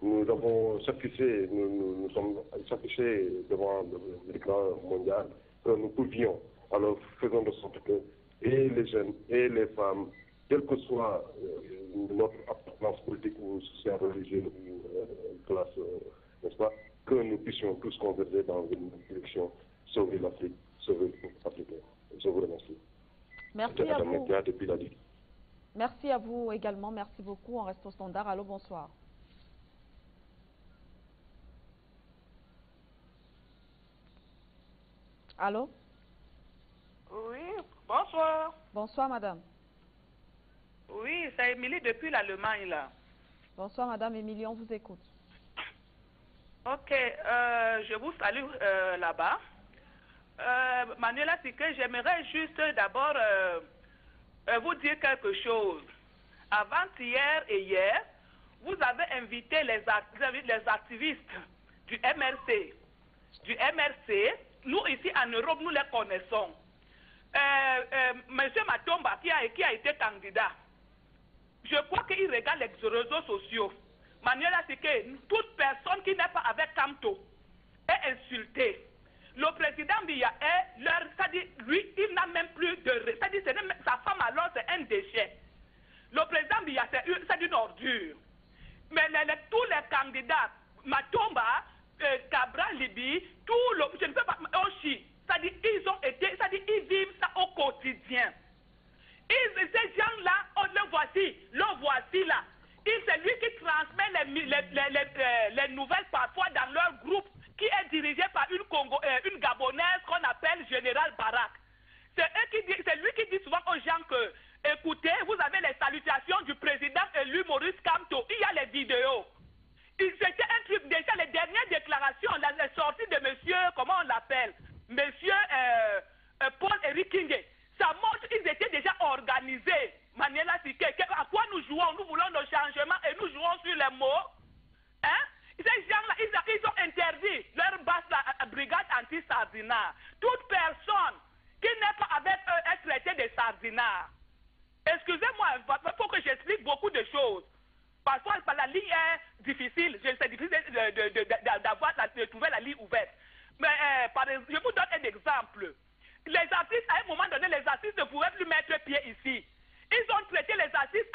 Nous avons sacrifié, nous sommes sacrifiés devant l'écran mondial que nous pouvions. Alors faisons de sorte que et les jeunes et les femmes, quelle que soit notre appartenance politique ou sociale, religieuse ou classe, n'est-ce pas, que nous puissions tous converger dans une direction, sauver l'Afrique, sauver le peuple africain. Je vous remercie. Merci à vous. Merci à vous également. Merci beaucoup. On reste au standard. Allô, bonsoir. Allô? Oui, bonsoir. Bonsoir, madame. Oui, c'est Émilie depuis l'Allemagne, là. Bonsoir, madame Émilie, on vous écoute. Ok, je vous salue là-bas. Manuela Siké, j'aimerais juste d'abord vous dire quelque chose. Avant-hier et hier, vous avez invité les activistes du MRC. Nous, ici en Europe, nous les connaissons. Monsieur Matomba, qui a été candidat, je crois qu'il regarde les réseaux sociaux. Manuela Siké, toute personne qui n'est pas avec Kamto est insultée. Le président Biya est leur, c'est-à-dire, lui, il n'a même plus de... C'est-à-dire, sa femme alors, c'est un déchet. Le président Biya, c'est une ordure. Mais tous les candidats, Matomba, Cabral Libi, je ne sais pas, Oshi, c'est-à-dire, ils ont été, c'est-à-dire, ils vivent ça au quotidien. Ces gens-là, le voici là. C'est lui qui transmet les nouvelles parfois dans leur groupe, qui est dirigé par une Gabonaise qu'on appelle Général Barak. C'est lui qui dit souvent aux gens que, écoutez, vous avez les salutations du président élu Maurice Kamto, il y a les vidéos. C'était un truc, déjà les dernières déclarations, les sorties de monsieur, comment on l'appelle, monsieur Paul-Éric Kingé, ça montre qu'ils étaient déjà organisés. Manuela Siké, à quoi nous jouons? Nous voulons nos changements et nous jouons sur les mots. Hein? Ces gens-là, ils ont interdit leur base, la brigade anti-sardinat. Toute personne qui n'est pas avec eux est traitée de sardinat. Excusez-moi, il faut que j'explique beaucoup de choses. Parfois, la ligne est difficile. C'est difficile de trouver la ligne ouverte. Mais je vous donne un exemple. Les artistes, à un moment donné, les artistes ne pouvaient plus mettre pied ici. Ils ont traité les artistes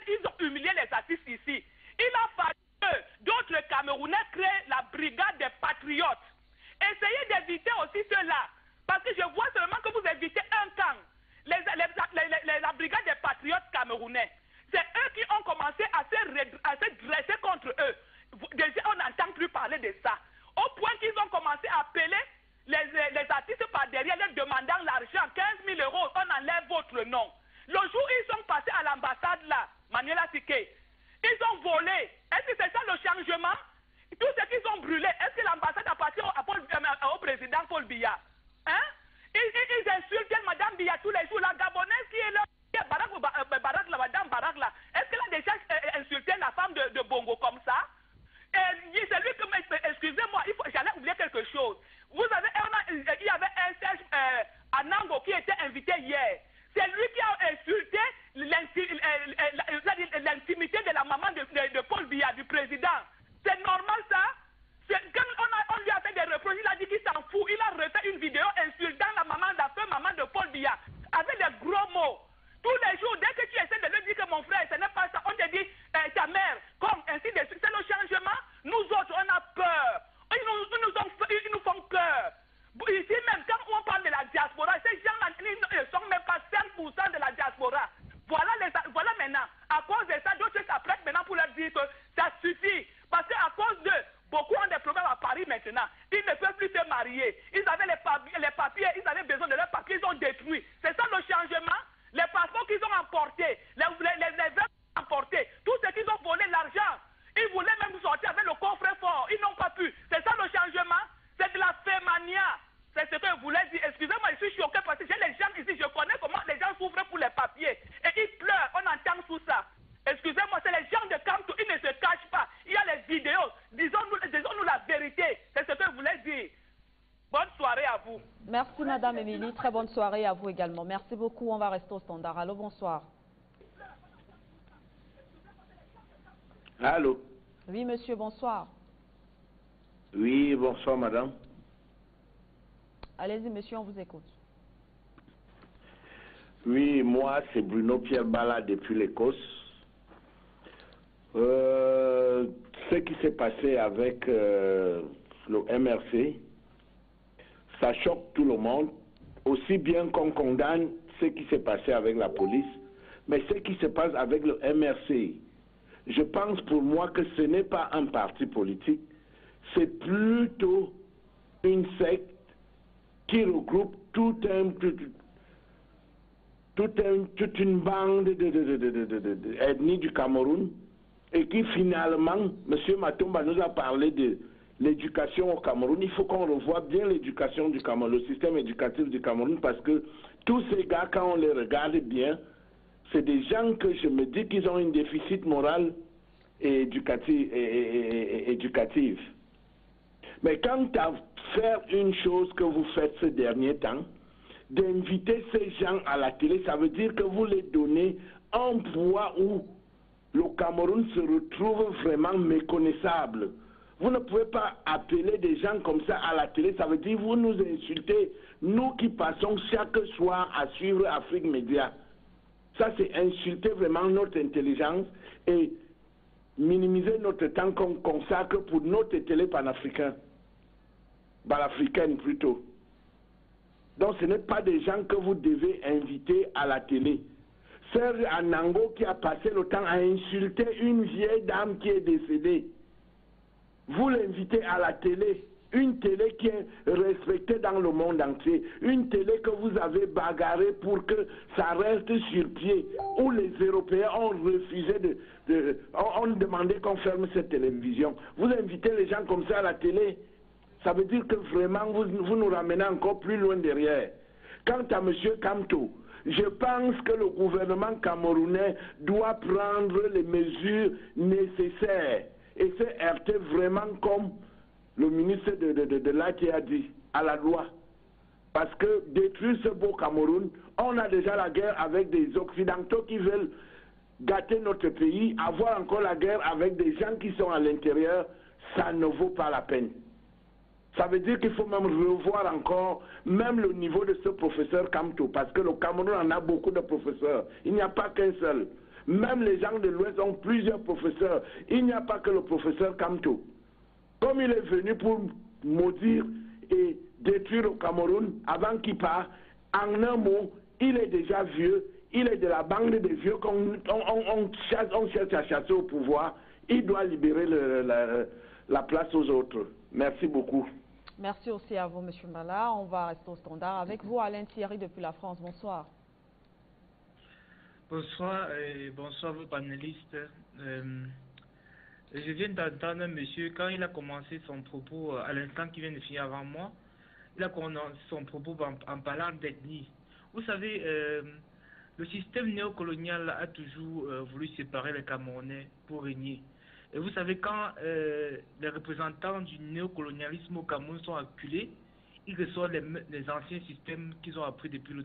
ils ont humilié les artistes ici. Il a fallu que d'autres Camerounais créent la brigade des patriotes. Essayez d'éviter aussi cela. Parce que je vois seulement que vous évitez un camp. La brigade des patriotes camerounais. C'est eux qui ont commencé à se dresser contre eux. Déjà, on n'entend plus parler de ça. Au point qu'ils ont commencé à appeler les artistes par derrière, leur demandant l'argent, 15 000 €, on enlève Le jour où ils sont passés à l'ambassade là, Manuela Siké, ils ont volé. Est-ce que c'est ça le changement? Tout ce qu'ils ont brûlé, est-ce que l'ambassade appartient au président Paul Biya? Hein? Ils insultent Madame Biya tous les jours. La Gabonaise qui est là, Barak là, Madame Barak là, est-ce qu'elle a déjà insulté la femme de Bongo comme ça? C'est lui qui excusez-moi, j'allais oublier quelque chose. Il y avait un Serge Anango qui était invité hier. C'est lui qui a insulté l'intimité de la maman de Paul Biya, du président. C'est normal ça? Quand on lui a fait des reproches, il a dit qu'il s'en fout. Il a refait une vidéo insultant la maman de Paul Biya avec des gros mots. Tous les jours, dès que tu essaies de lui dire que mon frère, ce n'est pas ça, on te dit ta mère, comme ainsi de suite. C'est le changement. Nous autres, on a peur. Ils nous font peur. Ici même, quand on parle de la diaspora, ces gens-là ne sont même pas 5% de la diaspora. Voilà maintenant. À cause de ça, d'autres s'apprêtent maintenant pour leur dire que ça suffit. Parce qu'à cause d'eux, beaucoup ont des problèmes à Paris maintenant. Ils ne peuvent plus se marier. Ils avaient les papiers, ils avaient besoin de leurs papiers, ils ont détruit. C'est ça le changement. Les passeports qu'ils ont emportés, les verres emportés, tout ce qu'ils ont volé, l'argent. Ils voulaient même sortir avec le coffre-fort. Ils n'ont pas pu. C'est ça le changement. C'est de la fémania. C'est ce que je voulais dire. Excusez-moi, je suis choqué parce que j'ai les gens ici. Je connais comment les gens souffrent pour les papiers. Et ils pleurent. On entend tout ça. Excusez-moi, c'est les gens de Kamto. Ils ne se cachent pas. Il y a les vidéos. Disons-nous la vérité. C'est ce que je voulais dire. Bonne soirée à vous. Merci Madame Émilie. Très bonne soirée à vous également. Merci beaucoup. On va rester au standard. Allô, bonsoir. Allô. Oui, monsieur, bonsoir. Oui, bonsoir, madame. Allez-y, monsieur, on vous écoute. Oui, moi, c'est Bruno Pierre Bala depuis l'Écosse. Ce qui s'est passé avec le MRC, ça choque tout le monde, aussi bien qu'on condamne ce qui s'est passé avec la police, mais ce qui se passe avec le MRC, je pense pour moi que ce n'est pas un parti politique, c'est plutôt une secte qui regroupe toute une bande d'ethnies du Cameroun et qui finalement, M. Matomba nous a parlé de l'éducation au Cameroun. Il faut qu'on revoie bien l'éducation du Cameroun, le système éducatif du Cameroun, parce que tous ces gars, quand on les regarde bien, c'est des gens que je me dis qu'ils ont un déficit moral et éducatif. Mais quant à faire une chose que vous faites ces derniers temps, d'inviter ces gens à la télé, ça veut dire que vous les donnez un poids où le Cameroun se retrouve vraiment méconnaissable. Vous ne pouvez pas appeler des gens comme ça à la télé, ça veut dire vous nous insultez, nous qui passons chaque soir à suivre Afrique Média. Ça, c'est insulter vraiment notre intelligence et minimiser notre temps qu'on consacre pour notre télé panafricaine plutôt. Donc ce n'est pas des gens que vous devez inviter à la télé. Serge Anango qui a passé le temps à insulter une vieille dame qui est décédée, vous l'invitez à la télé, une télé qui est respectée dans le monde entier, une télé que vous avez bagarré pour que ça reste sur pied, où les Européens ont refusé ont demandé qu'on ferme cette télévision. Vous invitez les gens comme ça à la télé, ça veut dire que vraiment vous nous ramenez encore plus loin derrière. Quant à M. Kamto, je pense que le gouvernement camerounais doit prendre les mesures nécessaires et se heurter vraiment comme le ministre de l'Atie a dit, à la loi. Parce que détruire ce beau Cameroun, on a déjà la guerre avec des Occidentaux qui veulent gâter notre pays, avoir encore la guerre avec des gens qui sont à l'intérieur, ça ne vaut pas la peine. Ça veut dire qu'il faut même revoir encore même le niveau de ce professeur Kamto, parce que le Cameroun en a beaucoup de professeurs. Il n'y a pas qu'un seul. Même les gens de l'Ouest ont plusieurs professeurs. Il n'y a pas que le professeur Kamto. Comme il est venu pour maudire et détruire le Cameroun avant qu'il parte, en un mot, il est déjà vieux. Il est de la bande des vieux qu'on cherche à chasser au pouvoir. Il doit libérer la place aux autres. Merci beaucoup. Merci aussi à vous, M. Mbala. On va rester au standard. Avec vous, Alain Thierry depuis la France. Bonsoir. Bonsoir et bonsoir vos panélistes. Je viens d'entendre monsieur, quand il a commencé son propos, à l'instant qui vient de finir avant moi, il a commencé son propos en parlant d'ethnie. Vous savez, le système néocolonial a toujours voulu séparer les Camerounais pour régner. Et vous savez, quand les représentants du néocolonialisme au Cameroun sont acculés, ils reçoivent les anciens systèmes qu'ils ont appris depuis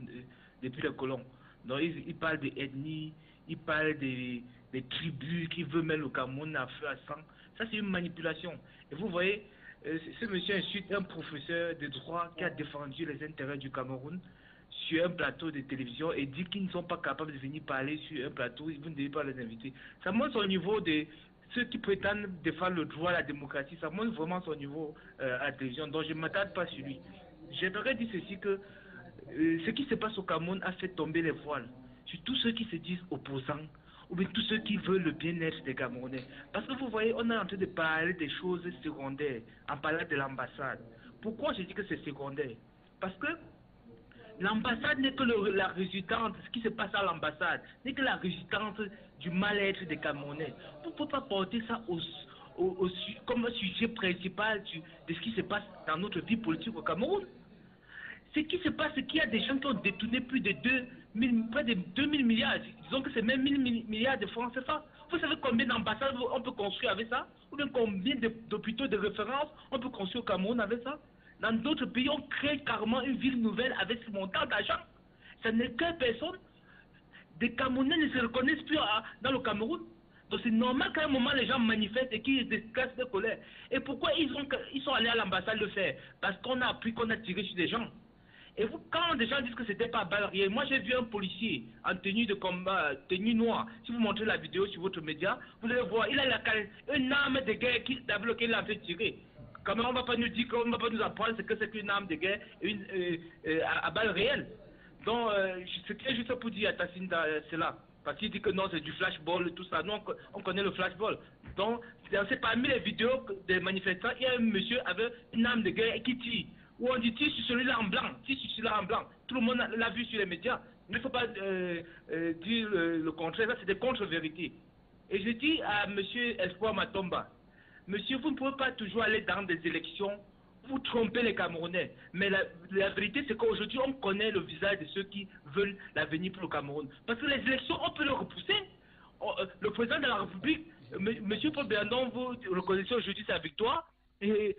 les colons. Donc ils parlent d'ethnie, ils parlent des tribus qui veulent mettre le Cameroun à feu à sang. Ça c'est une manipulation. Et vous voyez, ce monsieur insulte un professeur de droit qui a défendu les intérêts du Cameroun sur un plateau de télévision et dit qu'ils ne sont pas capables de venir parler sur un plateau, vous ne devez pas les inviter. Ça montre son niveau de ceux qui prétendent défendre le droit à la démocratie, ça montre vraiment son niveau à la télévision. Donc je ne m'attarde pas sur lui. J'aimerais dire ceci que ce qui se passe au Cameroun a fait tomber les voiles sur tous ceux qui se disent opposants ou bien tous ceux qui veulent le bien-être des Camerounais. Parce que vous voyez, on est en train de parler des choses secondaires en parlant de l'ambassade. Pourquoi je dis que c'est secondaire? Parce que l'ambassade n'est que la résultante, ce qui se passe à l'ambassade, n'est que la résultante du mal-être des Camerounais. Vous ne pouvez pas porter ça comme un sujet principal de ce qui se passe dans notre vie politique au Cameroun. Ce qui se passe, c'est qu'il y a des gens qui ont détourné près de 2000 milliards. Disons que c'est même 1000 milliards de francs CFA. Vous savez combien d'ambassades on peut construire avec ça? Ou bien combien d'hôpitaux de référence on peut construire au Cameroun avec ça? Dans d'autres pays, on crée carrément une ville nouvelle avec ce montant d'argent. Ça n'est qu'une personne. Des Camerounais ne se reconnaissent plus dans le Cameroun. Donc c'est normal qu'à un moment les gens manifestent et qu'ils déclassent de colère. Et pourquoi ils sont allés à l'ambassade le faire? Parce qu'on a appris qu'on a tiré sur des gens. Et vous, quand des gens disent que c'était pas balle réelle, moi j'ai vu un policier en tenue de combat, tenue noire. Si vous montrez la vidéo sur votre média, vous allez voir, il a une arme de guerre d'abord qu'il a fait tirer. Quand même, on ne va pas nous dire, on ne va pas nous apprendre ce que c'est qu'une arme de guerre à balle réelle. Donc, c'était juste pour dire à Tassinda cela. Parce qu'il dit que non, c'est du flashball et tout ça. Nous, on connaît le flashball. Donc, parmi les vidéos des manifestants, il y a un monsieur avec une arme de guerre qui tire. Où on dit tire sur celui-là en blanc, tire sur celui-là en blanc. Tout le monde l'a vu sur les médias. Il ne faut pas dire le contraire. Ça, c'est des contre-vérités. Et je dis à monsieur Espoir Matomba, monsieur, vous ne pouvez pas toujours aller dans des élections, vous trompez les Camerounais. Mais la vérité, c'est qu'aujourd'hui, on connaît le visage de ceux qui veulent l'avenir pour le Cameroun. Parce que les élections, on peut le repousser. Le président de la République, monsieur Paul Béandon, vous reconnaissez aujourd'hui sa victoire. Et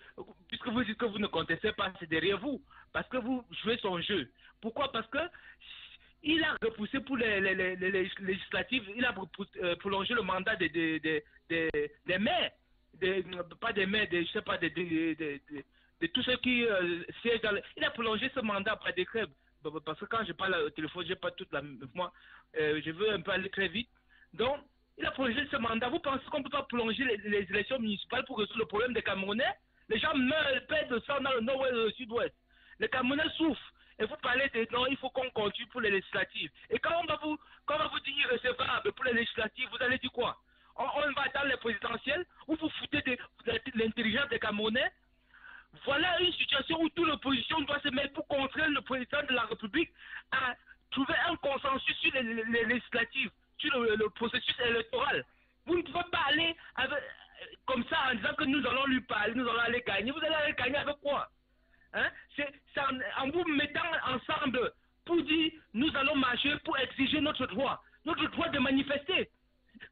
puisque vous dites que vous ne contestez pas, c'est derrière vous. Parce que vous jouez son jeu. Pourquoi? Parce que il a repoussé pour les législatives, il a prolongé le mandat des maires. Pas des maires, je sais pas, de tous ceux qui siègent dans il a prolongé ce mandat par décret. Parce que quand je parle au téléphone, j'ai pas toute la moi, je veux un peu aller très vite. Donc, il a prolongé ce mandat. Vous pensez qu'on ne peut pas prolonger les élections municipales pour résoudre le problème des Camerounais? Les gens meurent, perdent de sang dans le nord-ouest et le sud-ouest. Les Camerounais souffrent. Et vous parlez de non, il faut qu'on continue pour les législatives. Et quand on va vous dire irrecevable pour les législatives, vous allez dire quoi? On va attendre les présidentielles où vous foutez de l'intelligence des Camerounais. Voilà une situation où toute l'opposition doit se mettre pour contrer le président de la République à trouver un consensus sur les législatives, sur le processus électoral. Vous ne pouvez pas aller comme ça en disant que nous allons lui parler, nous allons aller gagner. Vous allez aller gagner avec quoi? Hein? C'est en vous mettant ensemble pour dire nous allons marcher pour exiger notre droit de manifester.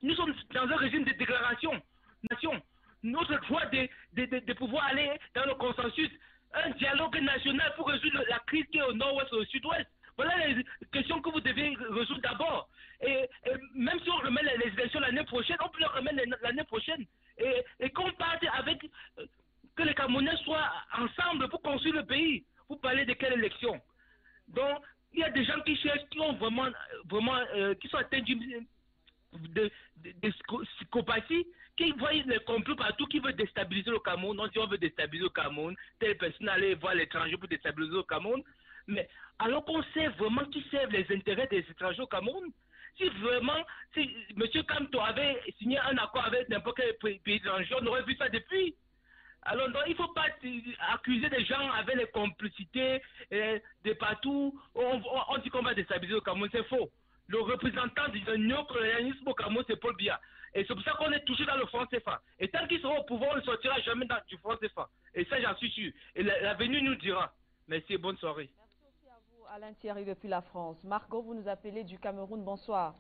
Nous sommes dans un régime de déclaration, nation. Notre droit de pouvoir aller dans le consensus, un dialogue national pour résoudre la crise qui est au nord-ouest et au sud-ouest. Voilà les questions que vous devez résoudre d'abord. Et même si on remet les élections l'année prochaine, on peut les remettre l'année prochaine. Et qu'on parte avec, que les Camerounais soient ensemble pour construire le pays. Vous parlez de quelle élection? Donc, il y a des gens qui cherchent, qui ont vraiment qui sont atteints de psychopathie, qui voient les complots partout, qui veulent déstabiliser le Cameroun. On dit on veut déstabiliser le Cameroun, telle personne allait voir l'étranger pour déstabiliser le Cameroun. Mais alors qu'on sait vraiment qui servent les intérêts des étrangers au Cameroun. Si M. Kamto avait signé un accord avec n'importe quel pays étranger, on aurait vu ça depuis. Alors donc, il ne faut pas accuser des gens avec les complicités de partout. On dit qu'on va déstabiliser le Cameroun, c'est faux. le représentant du néocolonialisme au Cameroun, c'est Paul Biya. Et c'est pour ça qu'on est toujours dans le franc CFA. Et tant qu'ils seront au pouvoir, on ne sortira jamais du franc CFA. Et ça, j'en suis sûr. Et l'avenir nous dira. Merci et bonne soirée. Merci aussi à vous, Alain Thierry, depuis la France. Margot, vous nous appelez du Cameroun. Bonsoir.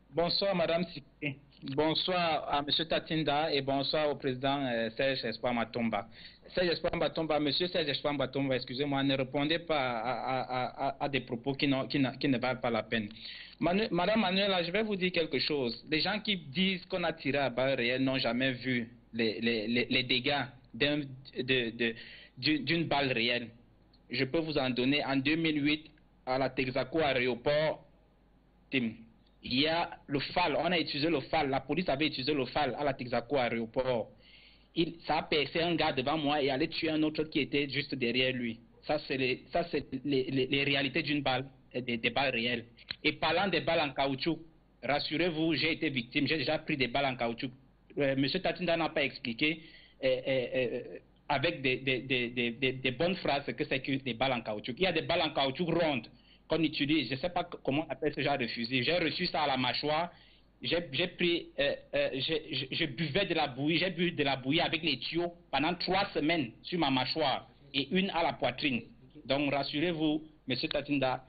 Bonsoir, Madame Siké. Bonsoir à M. Tatinda et bonsoir au président Serge Espoir Matomba. Serge Espoir Matomba, M. Serge Espoir Matomba, excusez-moi, ne répondez pas à des propos qui ne valent pas la peine. Madame Manuela, je vais vous dire quelque chose. Les gens qui disent qu'on a tiré à balles réelles n'ont jamais vu les dégâts d'une balle réelle. Je peux vous en donner. En 2008, à la Texaco aéroport, il y a le FAL, on a utilisé le FAL, la police avait utilisé le FAL à la Texaco aéroport. Ça a percé un gars devant moi et allait tuer un autre qui était juste derrière lui. Ça, c'est les réalités d'une balle, des balles réelles. Et parlant des balles en caoutchouc, rassurez-vous, j'ai été victime, j'ai déjà pris des balles en caoutchouc. Monsieur Tatinda n'a pas expliqué avec des bonnes phrases ce que c'est que des balles en caoutchouc. Il y a des balles en caoutchouc rondes qu'on utilise, je ne sais pas comment on appelle ce genre de fusil. J'ai reçu ça à la mâchoire, je buvais de la bouillie, j'ai bu de la bouillie avec les tuyaux pendant 3 semaines sur ma mâchoire et une à la poitrine. Donc rassurez-vous, M. Tatinda,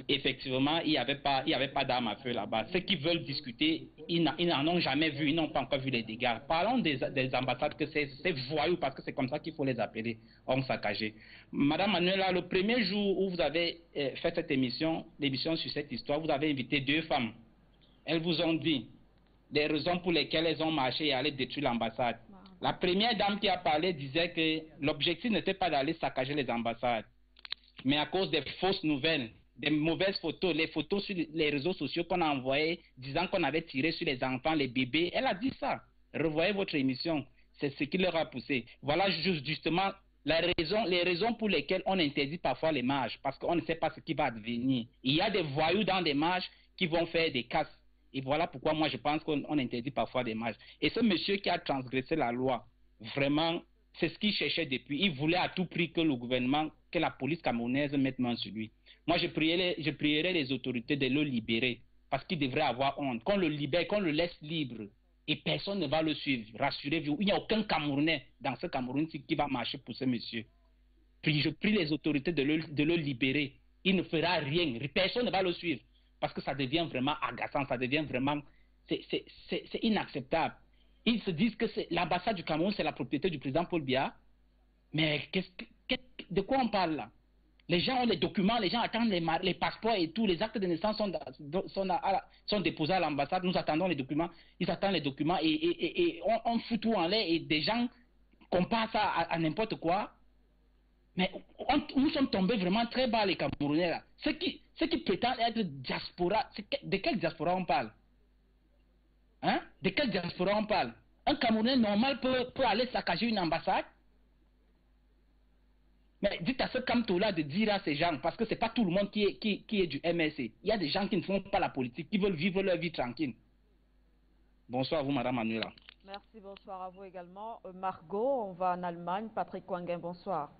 effectivement, il n'y avait pas d'armes à feu là-bas. Ceux qui veulent discuter, ils n'en ont jamais vu, ils n'ont pas encore vu les dégâts. Parlons des ambassades, que ces voyous, parce que c'est comme ça qu'il faut les appeler, ont saccagé. Madame Manuela, le premier jour où vous avez fait cette émission, l'émission sur cette histoire, vous avez invité 2 femmes. Elles vous ont dit les raisons pour lesquelles elles ont marché et allaient détruire l'ambassade. La première dame qui a parlé disait que l'objectif n'était pas d'aller saccager les ambassades, mais à cause des fausses nouvelles, des mauvaises photos, les photos sur les réseaux sociaux qu'on a envoyées disant qu'on avait tiré sur les enfants, les bébés. Elle a dit ça. Revoyez votre émission. C'est ce qui leur a poussé. Voilà justement les raisons pour lesquelles on interdit parfois les marches, parce qu'on ne sait pas ce qui va advenir. Il y a des voyous dans des marches qui vont faire des casses. Et voilà pourquoi moi je pense qu'on interdit parfois des marches. Et ce monsieur qui a transgressé la loi, vraiment, c'est ce qu'il cherchait depuis. Il voulait à tout prix que le gouvernement, que la police camerounaise mette main sur lui. Moi, je prierais les autorités de le libérer, parce qu'il devrait avoir honte. Qu'on le libère, qu'on le laisse libre, et personne ne va le suivre. Rassurez-vous, il n'y a aucun Camerounais dans ce Cameroun qui va marcher pour ce monsieur. Puis je prie les autorités de le libérer. Il ne fera rien. Personne ne va le suivre, parce que ça devient vraiment agaçant, ça devient vraiment... C'est inacceptable. Ils se disent que l'ambassade du Cameroun, c'est la propriété du président Paul Biya. Mais de quoi on parle là? Les gens ont les documents, les gens attendent les passeports et tout, les actes de naissance sont déposés à l'ambassade, nous attendons les documents, ils attendent les documents et on fout tout en l'air et des gens comparent ça à n'importe quoi. Mais nous sommes tombés vraiment très bas les Camerounais là. Ceux qui prétendent être diaspora, de quelle diaspora on parle? Hein? De quelle diaspora on parle? Un Camerounais normal peut aller saccager une ambassade? Mais dites à ce Kamto-là de dire à ces gens, parce que ce n'est pas tout le monde qui est du MSC. Il y a des gens qui ne font pas la politique, qui veulent vivre leur vie tranquille. Bonsoir à vous, Madame Manuela. Merci, bonsoir à vous également. Margot, on va en Allemagne. Patrick Wanguin, bonsoir.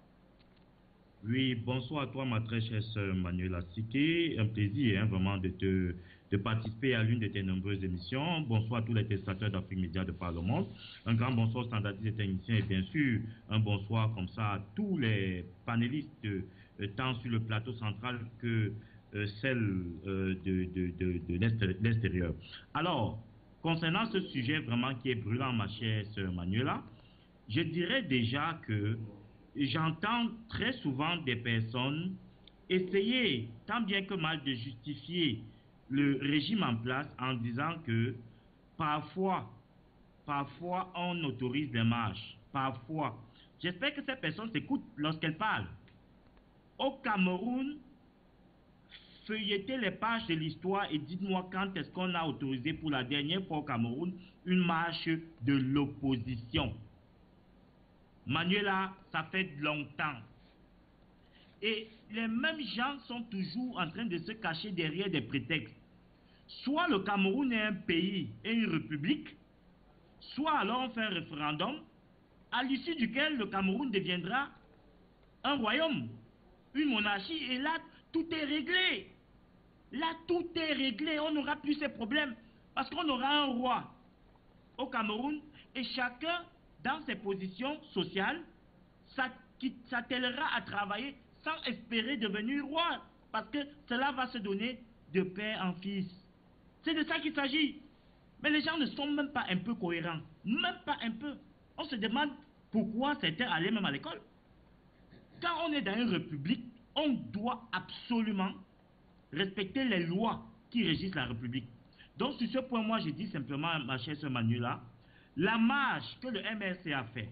Oui, bonsoir à toi, ma très chère sœur Manuela Siké. Un plaisir vraiment de participer à l'une de tes nombreuses émissions. Bonsoir à tous les téléspectateurs d'Afrique Média de par le monde. Un grand bonsoir standardisé technicien et bien sûr un bonsoir comme ça à tous les panélistes, tant sur le plateau central que celle de l'extérieur. Alors, concernant ce sujet vraiment qui est brûlant, ma chère sœur Manuela, je dirais déjà que j'entends très souvent des personnes essayer tant bien que mal de justifier le régime en place en disant que parfois on autorise des marches, parfois. J'espère que ces personnes s'écoutent lorsqu'elles parlent. Au Cameroun, feuilletez les pages de l'histoire et dites-moi quand est-ce qu'on a autorisé pour la dernière fois au Cameroun une marche de l'opposition. Manuela, ça fait longtemps. Et les mêmes gens sont toujours en train de se cacher derrière des prétextes. Soit le Cameroun est un pays et une république, soit alors on fait un référendum à l'issue duquel le Cameroun deviendra un royaume, une monarchie, et là, tout est réglé. Là, tout est réglé, on n'aura plus ces problèmes. Parce qu'on aura un roi au Cameroun et chacun, dans ses positions sociales, s'attellera à travailler sans espérer devenir roi. Parce que cela va se donner de père en fils. C'est de ça qu'il s'agit. Mais les gens ne sont même pas un peu cohérents. Même pas un peu. On se demande pourquoi certains allaient même à l'école. Quand on est dans une république, on doit absolument respecter les lois qui régissent la république. Donc sur ce point, moi je dis simplement, ma chère sœur Manuela, la marche que le MRC a fait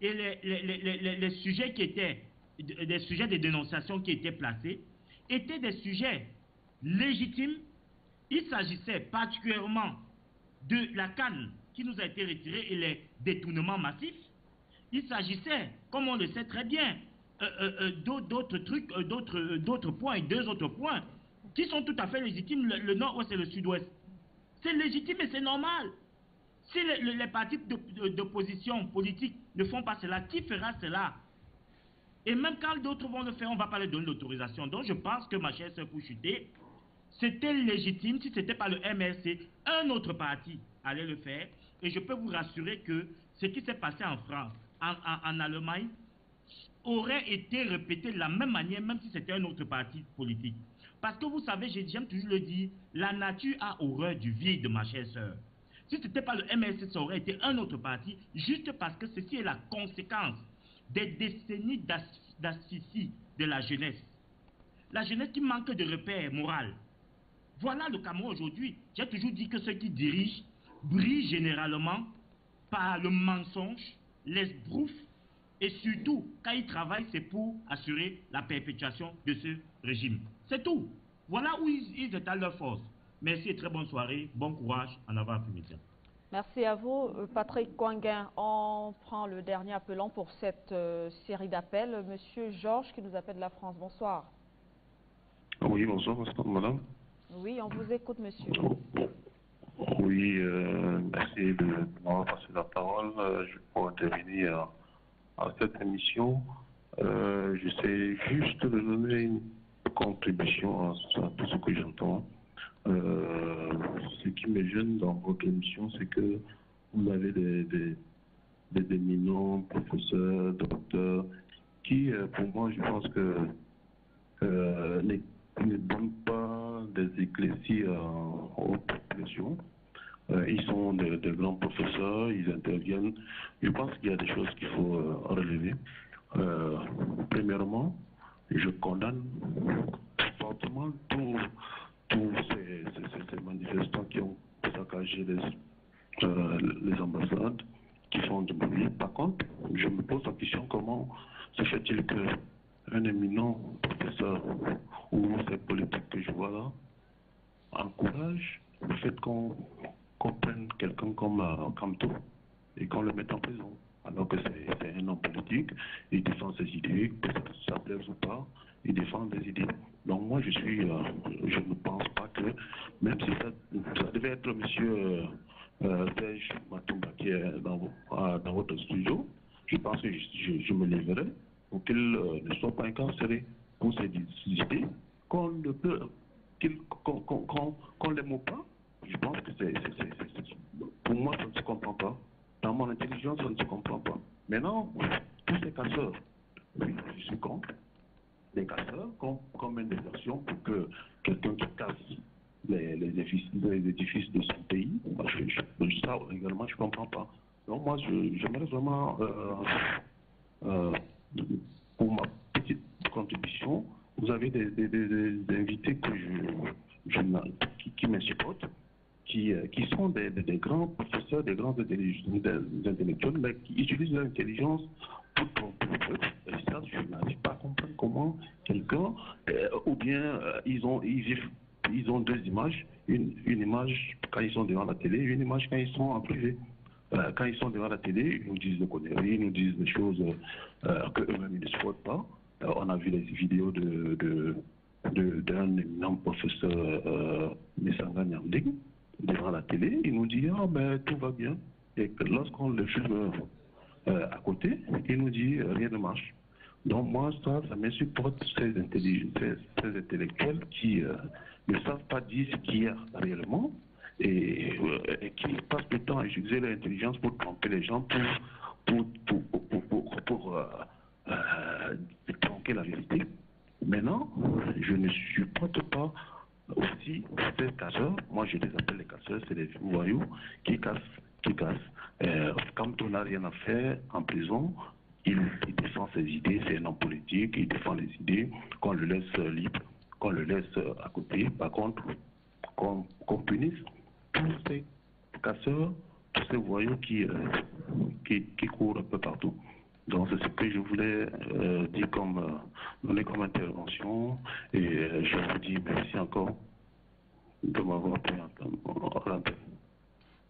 et les sujets qui étaient, des sujets de dénonciation qui étaient placés, étaient des sujets légitimes. Il s'agissait particulièrement de la canne qui nous a été retirée et les détournements massifs. Il s'agissait, comme on le sait très bien, d'autres trucs, d'autres points, deux autres points, qui sont tout à fait légitimes, le nord-ouest et le sud-ouest. C'est légitime et c'est normal. Si les partis d'opposition politique ne font pas cela, qui fera cela? Et même quand d'autres vont le faire, on ne va pas leur donner l'autorisation. Donc je pense que, ma chère sœur Kouchouté, c'était légitime. Si ce n'était pas le MRC, un autre parti allait le faire. Et je peux vous rassurer que ce qui s'est passé en France, en Allemagne, aurait été répété de la même manière, même si c'était un autre parti politique. Parce que vous savez, j'aime toujours le dire, la nature a horreur du vide, ma chère sœur. Si ce n'était pas le MRC, ça aurait été un autre parti, juste parce que ceci est la conséquence des décennies d'asphyxie de la jeunesse. La jeunesse qui manque de repères moraux. Voilà le Cameroun aujourd'hui. J'ai toujours dit que ceux qui dirigent brillent généralement par le mensonge, l'esbrouf, et surtout, quand ils travaillent, c'est pour assurer la perpétuation de ce régime. C'est tout. Voilà où ils étalent leur force. Merci et très bonne soirée. Bon courage. En avant, Afri-Média. Merci à vous, Patrick Kouanguin. On prend le dernier appelant pour cette série d'appels. Monsieur Georges qui nous appelle de la France. Bonsoir. Oui, bonsoir, madame. Oui, on vous écoute, monsieur. Oui, merci de m'avoir passé la parole. Je peux intervenir à cette émission. J'essaie juste de donner une contribution à tout ce que j'entends. Ce qui me gêne dans votre émission, c'est que vous avez des éminents professeurs, docteurs, qui, pour moi, je pense que ne donnent pas des éclaircies aux populations. Ils sont de grands professeurs, ils interviennent. Je pense qu'il y a des choses qu'il faut relever. Premièrement, je condamne fortement tous ces manifestants qui ont saccagé les ambassades, qui font du bruit. Par contre, je me pose la question, comment se fait-il qu'un éminent professeur ou ces politiques que je vois là encouragent le fait qu'on prenne quelqu'un comme Kamto et qu'on le mette en prison, alors que c'est un homme politique, il défend ses idées, que ça plaise ou pas, il défend des idées. Donc moi je ne pense pas que, même si ça devait être monsieur Serge Matomba qui est dans votre studio, je pense que je me lèverai pour qu'il ne soit pas incarcéré pour ses idées, qu'on l'aime ou pas. Je pense que pour moi, ça ne se comprend pas. Dans mon intelligence, ça ne se comprend pas. Maintenant, tous ces casseurs, oui, je suis contre. Les casseurs comme une diversion pour que quelqu'un qui casse les édifices de son pays, ça également, je ne comprends pas. Donc moi, j'aimerais vraiment, pour ma petite contribution, vous avez des invités qui me supportent, qui sont des grands professeurs, des grands intellectuels, mais qui utilisent l'intelligence pour tromper. Et ça, je n'arrive pas à comprendre comment quelqu'un, ou bien ils ont deux images, une image quand ils sont devant la télé, une image quand ils sont en privé. Quand ils sont devant la télé, ils nous disent des conneries, ils nous disent des choses qu'eux-mêmes ne supportent pas. On a vu les vidéos d'un éminent professeur Messanga Nyamding devant la télé, il nous dit ah ben tout va bien. Et lorsqu'on le filme à côté, il nous dit rien ne marche. Donc moi, ça m'insupporte ces intellectuels qui ne savent pas dire ce qu'il y a réellement et qui passent le temps à utiliser leur intelligence pour tromper les gens, pour tronquer la vérité. Maintenant, je ne supporte pas aussi ces casseurs. Moi, je les appelle les casseurs, c'est des voyous qui cassent. Quand on n'a rien à faire en prison, il défend ses idées, c'est un homme politique, il défend les idées, qu'on le laisse libre, qu'on le laisse à côté. Par contre, qu'on punisse tous ces casseurs, tous ces voyous qui courent un peu partout. Donc c'est ce que je voulais dire donner comme intervention, et je vous dis merci encore de m'avoir pris en l'antenne.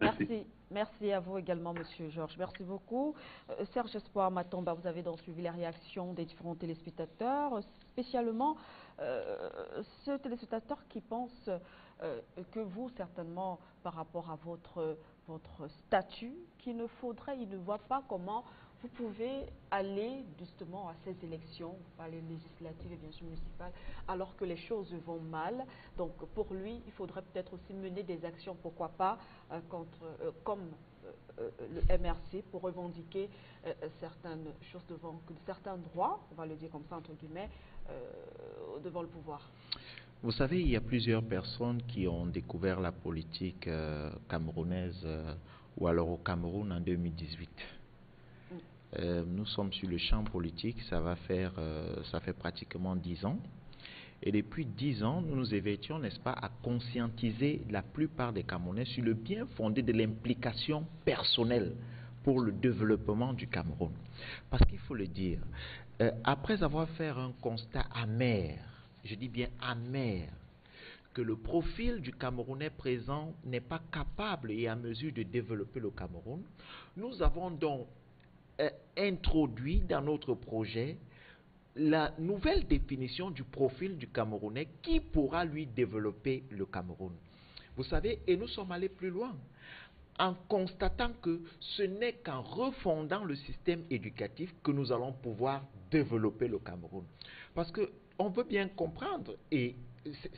Merci. Merci à vous également, Monsieur Georges. Merci beaucoup. Serge Espoir Matomba, vous avez donc suivi la réaction des différents téléspectateurs, spécialement ce téléspectateur qui pense que vous, certainement, par rapport à votre statut, il ne voit pas comment vous pouvez aller justement à ces élections, pas les législatives et bien sûr municipales, alors que les choses vont mal. Donc pour lui, il faudrait peut-être aussi mener des actions, pourquoi pas, comme le MRC, pour revendiquer certaines choses certains droits, on va le dire comme ça entre guillemets, devant le pouvoir. Vous savez, il y a plusieurs personnes qui ont découvert la politique camerounaise ou alors au Cameroun en 2018. Nous sommes sur le champ politique, ça fait pratiquement 10 ans. Et depuis 10 ans, nous nous évertions, n'est-ce pas, à conscientiser la plupart des Camerounais sur le bien fondé de l'implication personnelle pour le développement du Cameroun. Parce qu'il faut le dire, après avoir fait un constat amer, je dis bien amer, que le profil du Camerounais présent n'est pas capable et à mesure de développer le Cameroun, nous avons donc introduit dans notre projet la nouvelle définition du profil du Camerounais qui pourra lui développer le Cameroun. Vous savez, et nous sommes allés plus loin en constatant que ce n'est qu'en refondant le système éducatif que nous allons pouvoir développer le Cameroun. Parce qu'on veut bien comprendre, et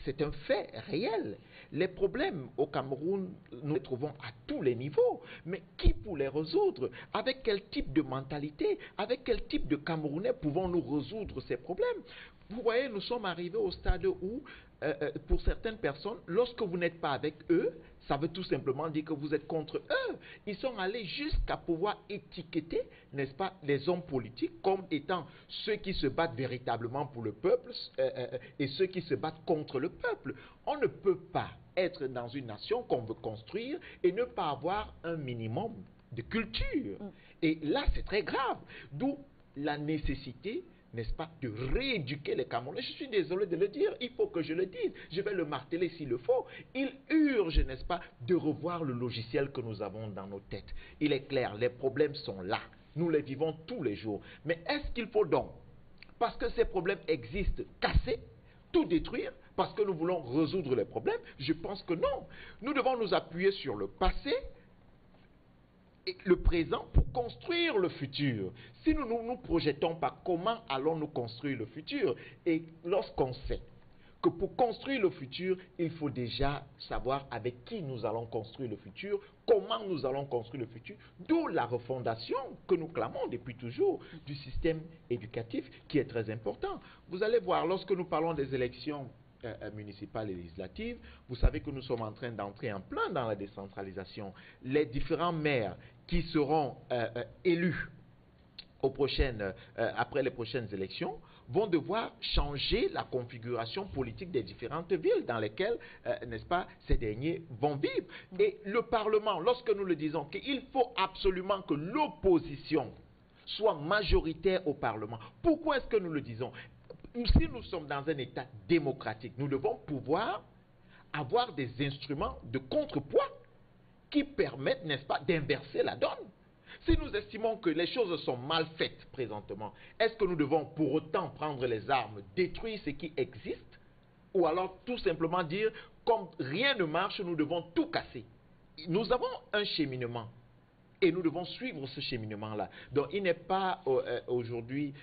c'est un fait réel, les problèmes au Cameroun, nous les trouvons à tous les niveaux. Mais qui pour les résoudre? Avec quel type de mentalité? Avec quel type de Camerounais pouvons-nous résoudre ces problèmes? Vous voyez, nous sommes arrivés au stade où, pour certaines personnes, lorsque vous n'êtes pas avec eux, ça veut tout simplement dire que vous êtes contre eux. Ils sont allés jusqu'à pouvoir étiqueter, n'est-ce pas, les hommes politiques comme étant ceux qui se battent véritablement pour le peuple et ceux qui se battent contre le peuple. On ne peut pas être dans une nation qu'on veut construire et ne pas avoir un minimum de culture. Et là, c'est très grave. D'où la nécessité, n'est-ce pas, de rééduquer les Camerounais. Je suis désolé de le dire, il faut que je le dise, je vais le marteler s'il le faut. Il urge, n'est-ce pas, de revoir le logiciel que nous avons dans nos têtes. Il est clair, les problèmes sont là, nous les vivons tous les jours. Mais est-ce qu'il faut donc, parce que ces problèmes existent, casser, tout détruire, parce que nous voulons résoudre les problèmes? Je pense que non. Nous devons nous appuyer sur le passé, le présent pour construire le futur. Si nous ne nous projetons pas, comment allons-nous construire le futur? Et lorsqu'on sait que pour construire le futur, il faut déjà savoir avec qui nous allons construire le futur, comment nous allons construire le futur, d'où la refondation que nous clamons depuis toujours du système éducatif qui est très important. Vous allez voir, lorsque nous parlons des élections municipales et législatives, vous savez que nous sommes en train d'entrer en plein dans la décentralisation. Les différents maires qui seront élus après les prochaines élections vont devoir changer la configuration politique des différentes villes dans lesquelles, n'est-ce pas, ces derniers vont vivre. Et le Parlement, lorsque nous le disons qu'il faut absolument que l'opposition soit majoritaire au Parlement, pourquoi est-ce que nous le disons? Si nous sommes dans un État démocratique, nous devons pouvoir avoir des instruments de contrepoids qui permettent, n'est-ce pas, d'inverser la donne. Si nous estimons que les choses sont mal faites présentement, est-ce que nous devons pour autant prendre les armes, détruire ce qui existe? Ou alors tout simplement dire, comme rien ne marche, nous devons tout casser? Nous avons un cheminement Et nous devons suivre ce cheminement-là. Donc, il n'est pas aujourd'hui,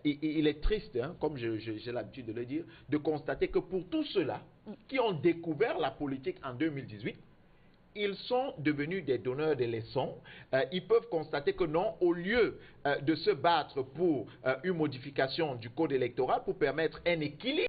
il est triste, hein, comme j'ai l'habitude de le dire, de constater que pour tous ceux-là qui ont découvert la politique en 2018, ils sont devenus des donneurs de leçons. Ils peuvent constater que non, au lieu de se battre pour une modification du code électoral pour permettre un équilibre,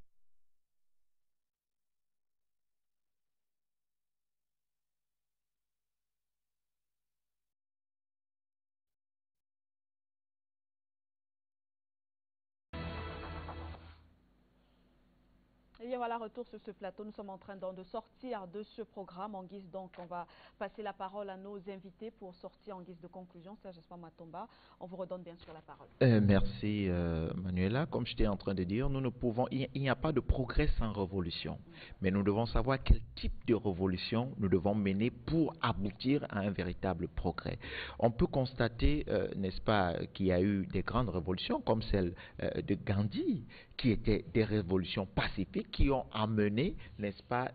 Et bien voilà, retour sur ce plateau. Nous sommes en train de sortir de ce programme en guise, donc on va passer la parole à nos invités pour sortir en guise de conclusion. Serge Matomba, on vous redonne bien sûr la parole. Merci Manuela. Comme j'étais en train de dire, nous ne pouvons, il n'y a pas de progrès sans révolution. Mais nous devons savoir quel type de révolution nous devons mener pour aboutir à un véritable progrès. On peut constater, n'est-ce pas, qu'il y a eu des grandes révolutions comme celle de Gandhi, qui étaient des révolutions pacifiques qui ont amené, n'est-ce pas,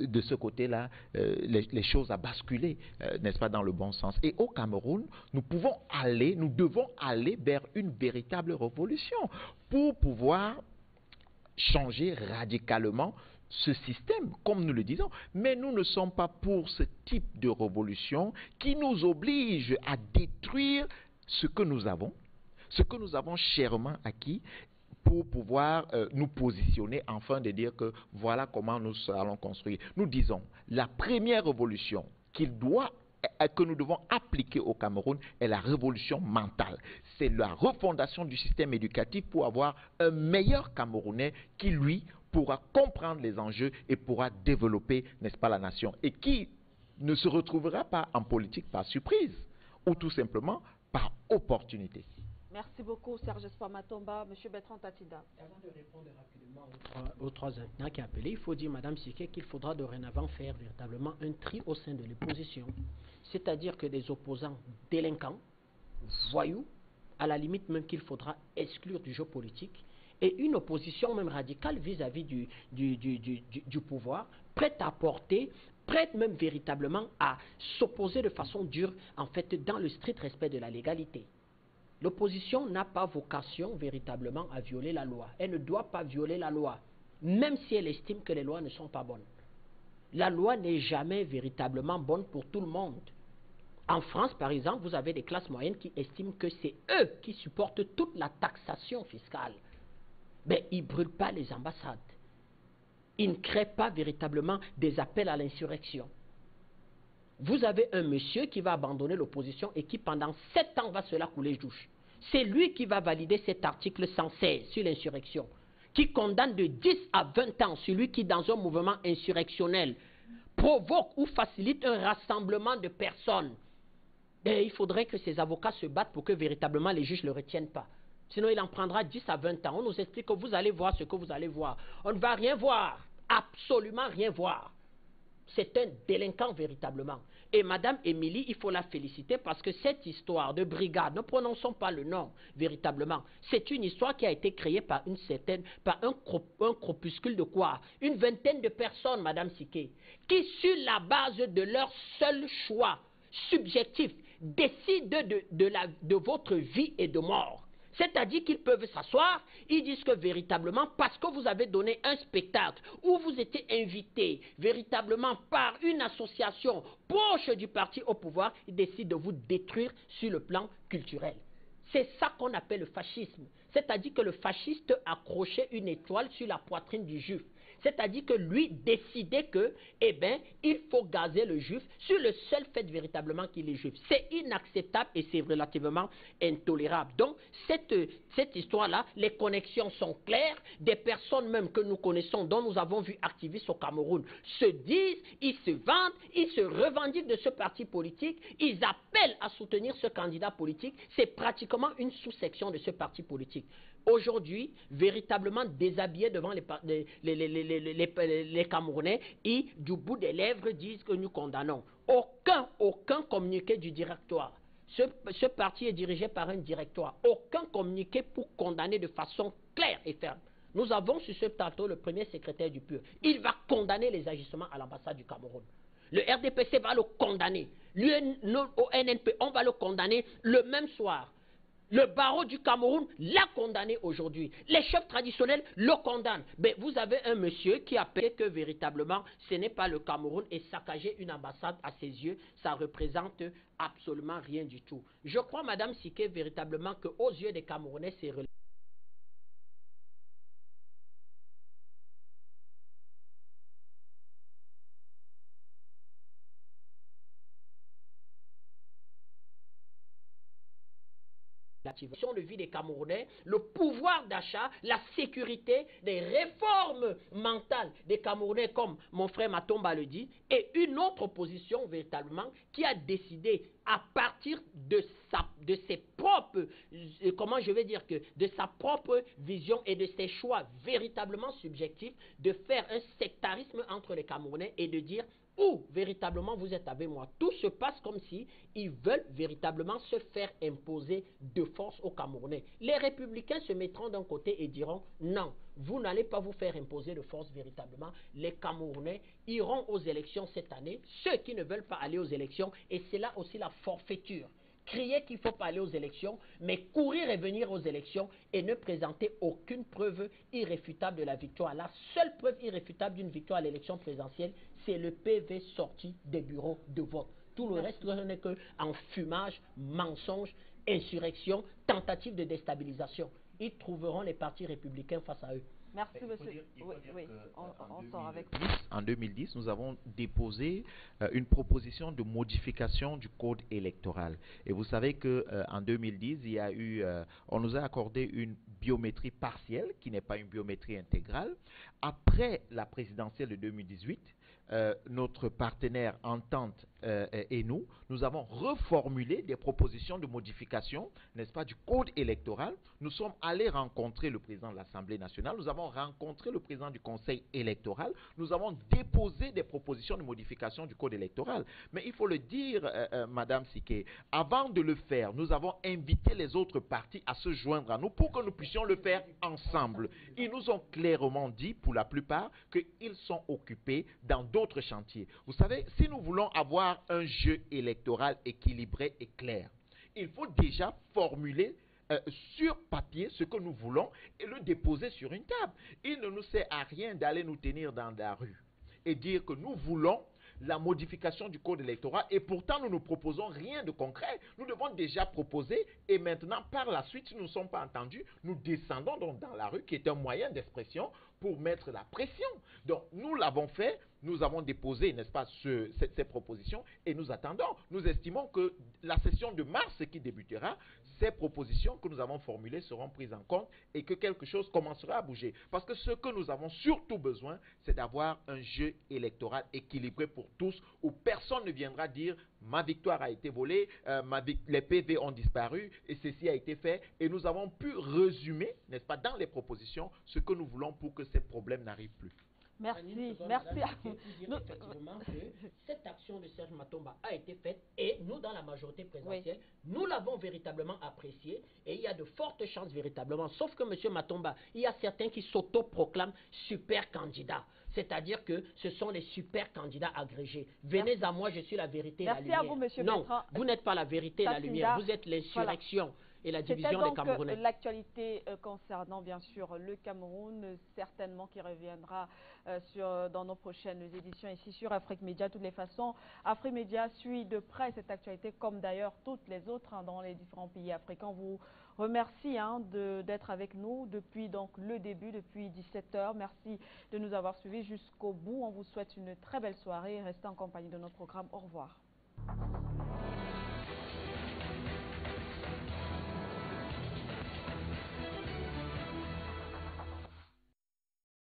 de ce côté-là, les choses à basculer, n'est-ce pas, dans le bon sens. Et au Cameroun, nous devons aller vers une véritable révolution pour pouvoir changer radicalement ce système, comme nous le disons. Mais nous ne sommes pas pour ce type de révolution qui nous oblige à détruire ce que nous avons chèrement acquis, pour pouvoir nous positionner, afin de dire que voilà comment nous allons construire. Nous disons, la première révolution que nous devons appliquer au Cameroun est la révolution mentale. C'est la refondation du système éducatif pour avoir un meilleur Camerounais qui, lui, pourra comprendre les enjeux et pourra développer, n'est-ce pas, la nation. Et qui ne se retrouvera pas en politique par surprise ou tout simplement par opportunité. Merci beaucoup, Serge Matomba. Monsieur Bertrand Tatida. Avant de répondre rapidement aux trois intervenants qui ont appelé, il faut dire, Madame Siké, qu'il faudra dorénavant faire véritablement un tri au sein de l'opposition. C'est-à-dire que des opposants délinquants, voyous, à la limite même qu'il faudra exclure du jeu politique, et une opposition même radicale vis-à-vis du pouvoir, prête à porter, prête même véritablement à s'opposer de façon dure, en fait, dans le strict respect de la légalité. L'opposition n'a pas vocation véritablement à violer la loi. Elle ne doit pas violer la loi, même si elle estime que les lois ne sont pas bonnes. La loi n'est jamais véritablement bonne pour tout le monde. En France, par exemple, vous avez des classes moyennes qui estiment que c'est eux qui supportent toute la taxation fiscale. Mais ils ne brûlent pas les ambassades. Ils ne créent pas véritablement des appels à l'insurrection. Vous avez un monsieur qui va abandonner l'opposition et qui pendant 7 ans va se la couler douche. C'est lui qui va valider cet article 116 sur l'insurrection, qui condamne de 10 à 20 ans celui qui dans un mouvement insurrectionnel provoque ou facilite un rassemblement de personnes. Et il faudrait que ces avocats se battent pour que véritablement les juges ne le retiennent pas. Sinon il en prendra 10 à 20 ans. On nous explique que vous allez voir ce que vous allez voir. On ne va rien voir, absolument rien voir. C'est un délinquant véritablement. Et Madame Émilie, il faut la féliciter parce que cette histoire de brigade, ne prononçons pas le nom véritablement, c'est une histoire qui a été créée par un corpuscule de quoi? Une vingtaine de personnes, Madame Siké, qui sur la base de leur seul choix subjectif décident de votre vie et de mort. C'est-à-dire qu'ils peuvent s'asseoir, ils disent que véritablement, parce que vous avez donné un spectacle où vous étiez invité véritablement par une association proche du parti au pouvoir, ils décident de vous détruire sur le plan culturel. C'est ça qu'on appelle le fascisme. C'est-à-dire que le fasciste accrochait une étoile sur la poitrine du juif. C'est-à-dire que lui décidait que, eh bien, il faut gazer le juif sur le seul fait véritablement qu'il est juif. C'est inacceptable et c'est relativement intolérable. Donc, cette histoire-là, les connexions sont claires. Des personnes même que nous connaissons, dont nous avons vu activistes au Cameroun, se disent, ils se vendent, ils se revendiquent de ce parti politique, ils appellent à soutenir ce candidat politique. C'est pratiquement une sous-section de ce parti politique. Aujourd'hui, véritablement déshabillés devant les Camerounais, et du bout des lèvres disent que nous condamnons. Aucun communiqué du directoire. Ce parti est dirigé par un directoire. Aucun communiqué pour condamner de façon claire et ferme. Nous avons sur ce plateau le premier secrétaire du PUR. Il va condamner les agissements à l'ambassade du Cameroun. Le RDPC va le condamner. L'UNNP, on va le condamner le même soir. Le barreau du Cameroun l'a condamné aujourd'hui. Les chefs traditionnels le condamnent. Mais vous avez un monsieur qui appelle que véritablement ce n'est pas le Cameroun et saccager une ambassade à ses yeux, ça représente absolument rien du tout. Je crois, Madame Siké, véritablement qu'aux yeux des Camerounais, c'est relatif. De vie des Camerounais, le pouvoir d'achat, la sécurité, des réformes mentales des Camerounais, comme mon frère Matomba le dit, et une autre opposition véritablement qui a décidé à partir de ses propres, comment je vais dire que, de sa propre vision et de ses choix véritablement subjectifs, de faire un sectarisme entre les Camerounais et de dire où véritablement vous êtes avec moi. Tout se passe comme si ils veulent véritablement se faire imposer de force aux Camerounais. Les républicains se mettront d'un côté et diront non, vous n'allez pas vous faire imposer de force véritablement. Les Camerounais iront aux élections cette année, ceux qui ne veulent pas aller aux élections, et c'est là aussi la forfaiture. Crier qu'il ne faut pas aller aux élections, mais courir et venir aux élections et ne présenter aucune preuve irréfutable de la victoire. La seule preuve irréfutable d'une victoire à l'élection présidentielle, c'est le PV sorti des bureaux de vote. Tout le reste n'est qu'en fumage, mensonge, insurrection, tentative de déstabilisation. Ils trouveront les partis républicains face à eux. Merci, monsieur. Oui, on sort avec vous. En 2010, nous avons déposé une proposition de modification du code électoral. Et vous savez qu'en 2010, il y a eu, on nous a accordé une biométrie partielle, qui n'est pas une biométrie intégrale. Après la présidentielle de 2018, notre partenaire Entente et nous avons reformulé des propositions de modification, n'est-ce pas, du code électoral. Nous sommes allés rencontrer le président de l'Assemblée nationale, nous avons rencontré le président du Conseil électoral, nous avons déposé des propositions de modification du code électoral. Mais il faut le dire, Madame Siké, avant de le faire, nous avons invité les autres partis à se joindre à nous pour que nous puissions le faire ensemble. Ils nous ont clairement dit, pour la plupart, qu'ils sont occupés dans d'autres chantiers. Vous savez, si nous voulons avoir un jeu électoral équilibré et clair, il faut déjà formuler sur papier ce que nous voulons et le déposer sur une table. Il ne nous sert à rien d'aller nous tenir dans la rue et dire que nous voulons la modification du code électoral et pourtant nous ne proposons rien de concret. Nous devons déjà proposer et maintenant par la suite, si nous ne sommes pas entendus, nous descendons donc dans la rue qui est un moyen d'expression pour mettre la pression. Donc nous l'avons fait, nous avons déposé, n'est-ce pas, ces propositions et nous attendons. Nous estimons que la session de mars qui débutera, ces propositions que nous avons formulées seront prises en compte et que quelque chose commencera à bouger. Parce que ce que nous avons surtout besoin, c'est d'avoir un jeu électoral équilibré pour tous où personne ne viendra dire ma victoire a été volée, les PV ont disparu et ceci a été fait. Et nous avons pu résumer, n'est-ce pas, dans les propositions ce que nous voulons pour que ces problèmes n'arrivent plus. Merci. Effectivement que cette action de Serge Matomba a été faite et nous, dans la majorité présidentielle, nous l'avons véritablement appréciée et il y a de fortes chances véritablement. Sauf que M. Matomba, il y a certains qui s'autoproclament super candidats. C'est-à-dire que ce sont les super candidats agrégés. Venez à moi, je suis la vérité et la lumière. Merci à vous, M. Non, Bertrand. vous n'êtes pas la vérité et la lumière. Vous êtes l'insurrection. Voilà. Et la division des Camerounais. C'était donc l'actualité concernant bien sûr le Cameroun, certainement qui reviendra dans nos prochaines éditions ici sur Afrique Média. De toutes les façons, Afrique Média suit de près cette actualité comme d'ailleurs toutes les autres dans les différents pays africains. On vous remercie d'être avec nous depuis donc le début, depuis 17h. Merci de nous avoir suivis jusqu'au bout. On vous souhaite une très belle soirée. Restez en compagnie de notre programme. Au revoir.